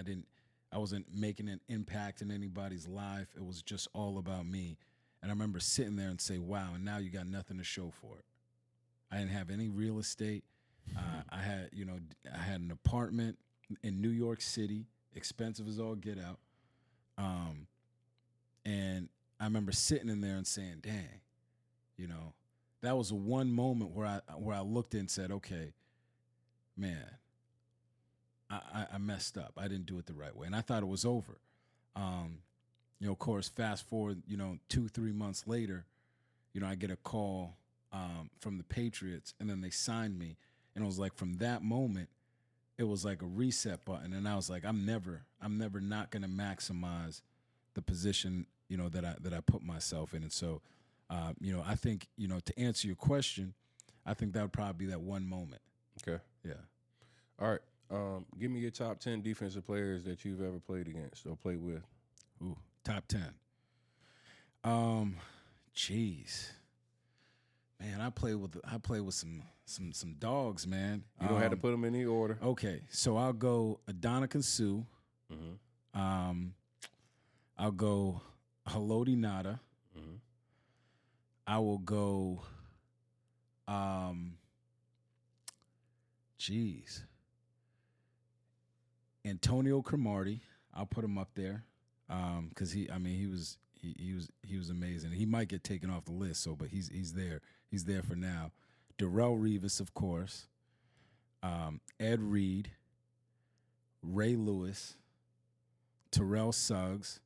I wasn't making an impact in anybody's life. It was just all about me. And I remember sitting there and say, wow, and now you got nothing to show for it. I didn't have any real estate. I had an apartment in New York City, expensive as all get out. And I remember sitting in there and saying, dang, that was one moment where I looked and said, okay, man, I messed up. I didn't do it the right way. And I thought it was over. Of course, fast forward, 2-3 months later, I get a call from the Patriots, and then they signed me. And it was like, from that moment, it was like a reset button. And I was like, I'm never not going to maximize the position, that I put myself in. And so, I think, to answer your question, I think that would probably be that one moment. Okay. Yeah. All right. Give me your top 10 defensive players that you've ever played against or played with. Ooh, top 10. Jeez. Man, I play with some dogs, man. You don't have to put them in any order. Okay, so I'll go Adonican Sue. I'll go Haloti Nada. I will go. Antonio Cromartie. I'll put him up there because he was amazing. He might get taken off the list, but he's there. He's there for now. Terrell Suggs, of course. Ed Reed, Ray Lewis, Terrell Suggs.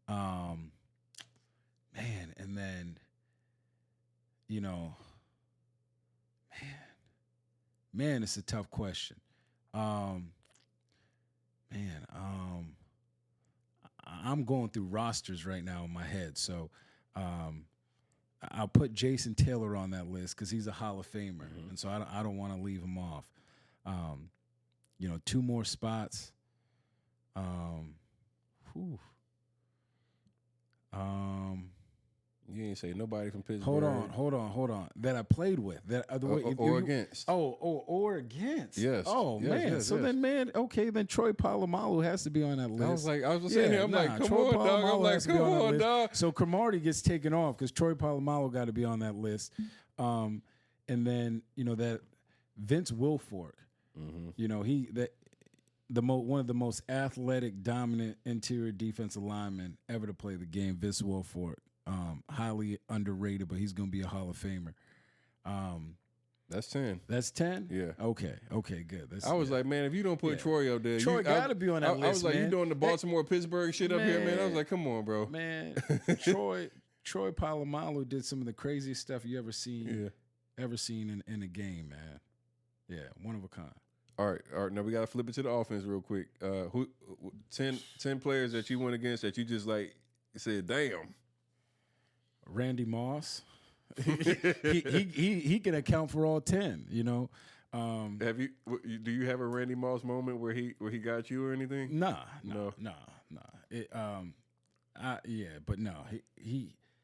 Man, and then man, it's a tough question. I'm going through rosters right now in my head, so I'll put Jason Taylor on that list because he's a Hall of Famer, and so I don't want to leave him off. 2 more spots. You ain't say nobody from Pittsburgh. Hold on. That I played with. Against. Or against. Yes. Oh, yes, man. Yes, so yes. then Troy Polamalu has to be on that list. I was saying here, I'm like, come Troy on, dog. Polamalu I'm like, has to be come on that on, list. dog. So Cromartie gets taken off because Troy Polamalu got to be on that list. And then, that Vince Wilfork, one of the most athletic, dominant interior defensive linemen ever to play the game, Vince Wilfork. Highly underrated, but he's going to be a Hall of Famer. That's 10. That's 10? Yeah. Okay, good. I was like, man, if you don't put Troy up there, Troy got to be on that list, I was like, man. you doing the Baltimore-Pittsburgh shit up here, man? I was like, come on, bro. Man, Troy Polamalu did some of the craziest stuff you ever seen in a game, man. Yeah, one of a kind. All right. Now we got to flip it to the offense real quick. 10 players that you went against that you just like said, damn. Randy Moss. he can account for all 10, Have you? Do you have a Randy Moss moment where he got you or anything? No. But no.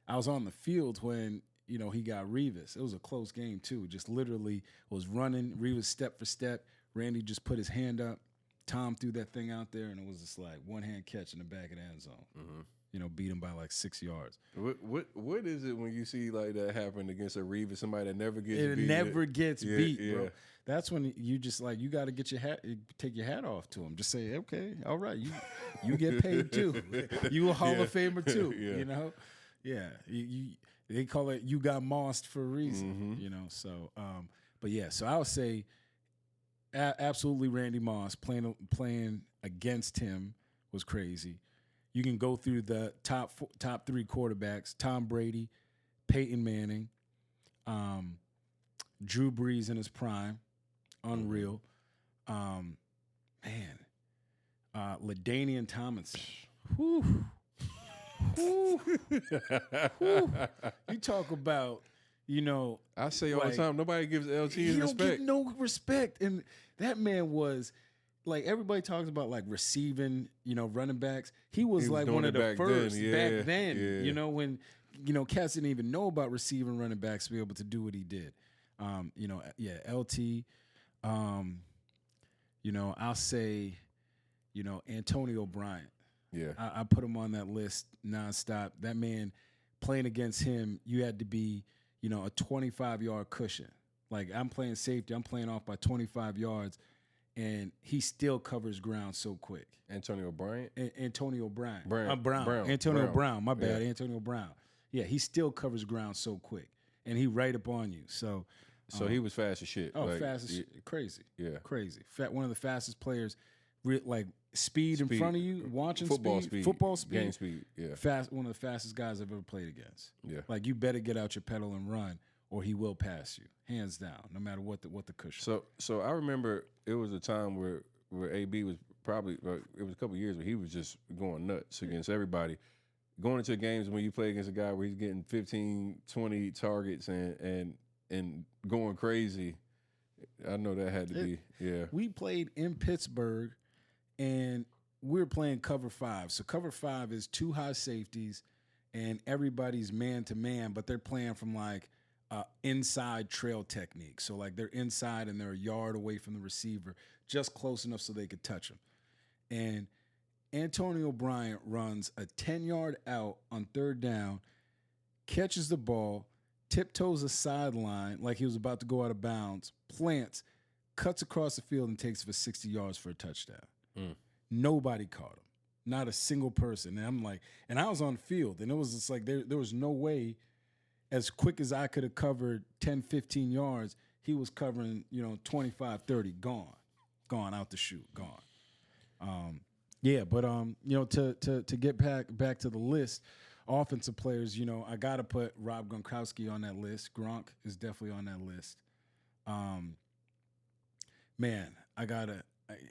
I was on the field when he got Revis. It was a close game too. Just literally was running. Revis step for step. Randy just put his hand up. Tom threw that thing out there, and it was just like one hand catch in the back of the end zone. Beat him by like 6 yards. What is it when you see like that happen against a Reeves, somebody that never gets beat? It never gets beat, yeah. bro. That's when you just like you got to get take your hat off to him. Just say, okay, all right, you get paid too. You a Hall of Famer too. Yeah. They call it you got mossed for a reason. So but yeah, so I would say absolutely Randy Moss playing against him was crazy. You can go through the top 3 quarterbacks: Tom Brady, Peyton Manning, Drew Brees in his prime, unreal. LaDainian Tomlinson. Whew. You talk about, I say all the time, nobody gives LT his respect. He don't get no respect, and that man was. Like everybody talks about like receiving, running backs. He was like one of the first back then. When cats didn't even know about receiving running backs to be able to do what he did. LT. I'll say, Antonio Bryant. Yeah, I put him on that list nonstop. That man, playing against him, you had to be, a 25-yard cushion. Like I'm playing safety, I'm playing off by 25 yards. And he still covers ground so quick. Antonio Bryant? Antonio Brown. Brown. Antonio Brown. My bad. Yeah. Antonio Brown. Yeah, he still covers ground so quick. And he right up on you. So he was fast as shit. Oh, fast as shit. Crazy. Yeah. Crazy. One of the fastest players, like speed in front of you, watching football speed. Football speed. Game speed, yeah. One of the fastest guys I've ever played against. Yeah. Like you better get out your pedal and run, or he will pass you, hands down, no matter what the cushion. So I remember it was a time where AB was probably it was a couple of years where he was just going nuts against everybody. Going into games when you play against a guy where he's getting 15, 20 targets and going crazy, I know that had to be We played in Pittsburgh, and we were playing cover 5. So cover 5 is 2 high safeties, and everybody's man to man, but they're playing from like inside trail technique. So like they're inside and they're a yard away from the receiver, just close enough so they could touch him. And Antonio Bryant runs a 10-yard out on third down, catches the ball, tiptoes a sideline like he was about to go out of bounds, plants, cuts across the field, and takes it for 60 yards for a touchdown. Nobody caught him. Not a single person. And I'm like, and I was on the field, and it was just like there was no way, as quick as I could have covered 10, 15 yards, he was covering, 25, 30, gone out the chute, gone. To get back to the list, offensive players, I got to put Rob Gronkowski on that list. Gronk is definitely on that list.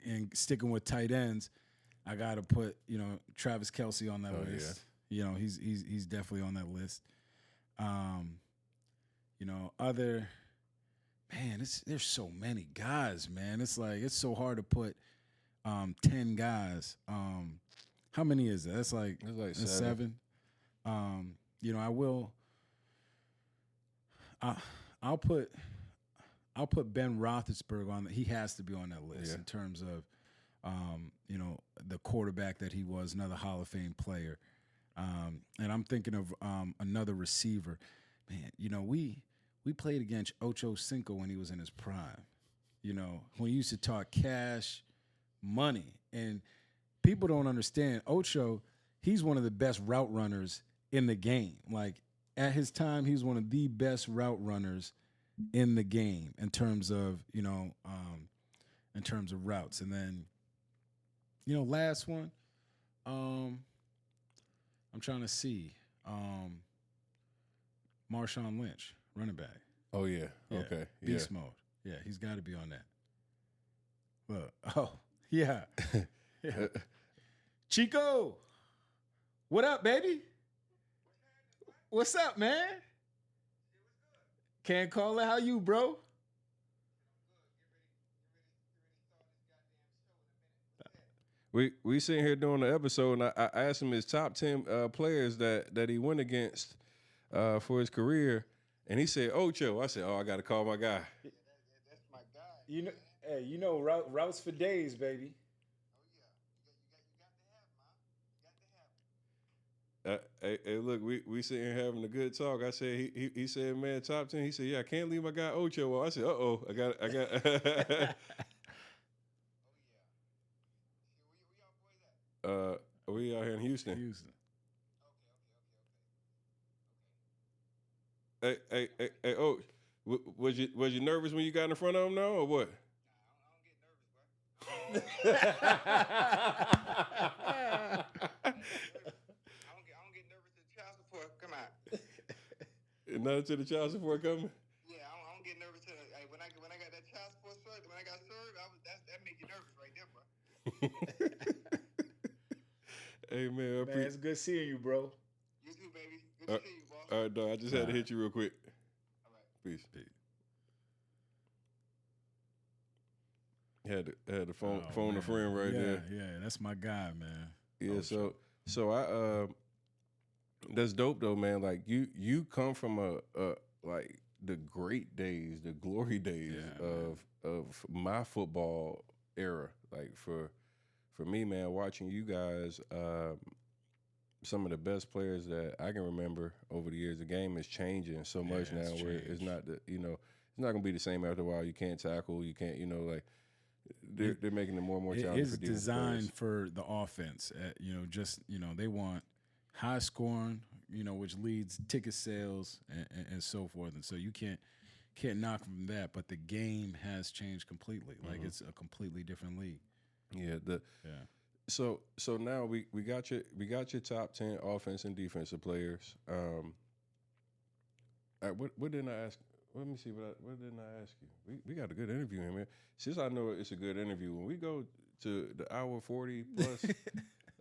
And sticking with tight ends, I got to put, Travis Kelce on that list. Yeah. He's definitely on that list. There's so many guys, man. It's like, it's so hard to put 10 guys. How many is that? That's like seven. I'll put Ben Roethlisberger on. He has to be on that list in terms of, the quarterback that he was, another Hall of Fame player. And I'm thinking of another receiver. Man, we played against Ocho Cinco when he was in his prime. When he used to talk cash, money. And people don't understand, Ocho, he's one of the best route runners in the game. Like, at his time, he was one of the best route runners in the game in terms of, routes. And then, last one, I'm trying to see, Marshawn Lynch, running back. Oh, yeah. Okay. Beast mode. Yeah, he's got to be on that. Look. Yeah. Chico, what up, baby? What's up, man? Can't call it. How you, bro? We sitting here doing the episode, and I asked him his top 10 players that he went against for his career, and he said Ocho. I said, I got to call my guy. That's my guy. Routes for days, baby. Hey, look, we sitting here having a good talk. I said he said, man, top 10. He said, yeah, I can't leave my guy Ocho. I said, I got. We out here in Houston. Hey, oh, was you nervous when you got in front of him now, or what? I don't get nervous, bro. I don't get nervous to the child support. Come on. Nothing to the child support coming. Yeah, I don't get nervous to when I got that child support served. When I got served, that made you nervous right there, bro. Hey man, it's good seeing you, bro. You too, baby. Good to see you, boss. All right, dog. I just had to hit you real quick. All right. Peace. Had the phone a friend right there. Yeah, that's my guy, man. Yeah, so I that's dope though, man. Like you come from a like the great days, the glory days of my football era. Like for me, man, watching you guys, some of the best players that I can remember over the years. The game is changing so much now, where it's not it's not gonna be the same after a while. You can't tackle, you can't, like they're making it more and more challenging. It's designed for the offense. They want high scoring, which leads ticket sales and so forth. And so you can't knock from that. But the game has changed completely. Like it's a completely different league. Yeah. So now we got your top 10 offense and defensive players. What didn't I ask? Let me see what didn't I ask you? We got a good interview in here. Since I know it's a good interview, when we go to the hour 40 plus,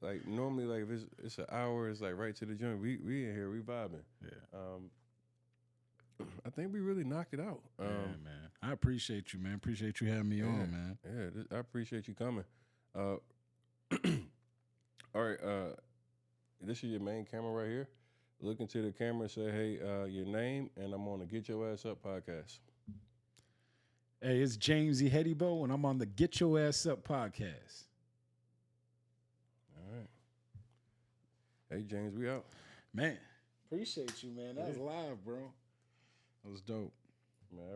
like normally like if it's an hour, it's like right to the joint. We in here, we vibing. Yeah. I think we really knocked it out. Yeah, man. I appreciate you, man. Appreciate you having me on, man. Yeah, I appreciate you coming. All right, this is your main camera right here. look into the camera and say, hey, your name, and I'm on the Get Your Ass Up podcast. Hey, it's James Ihedigbo, and I'm on the Get Your Ass Up podcast. All right. Hey, James, we out. Man, appreciate you, man. That was live, bro. That was dope.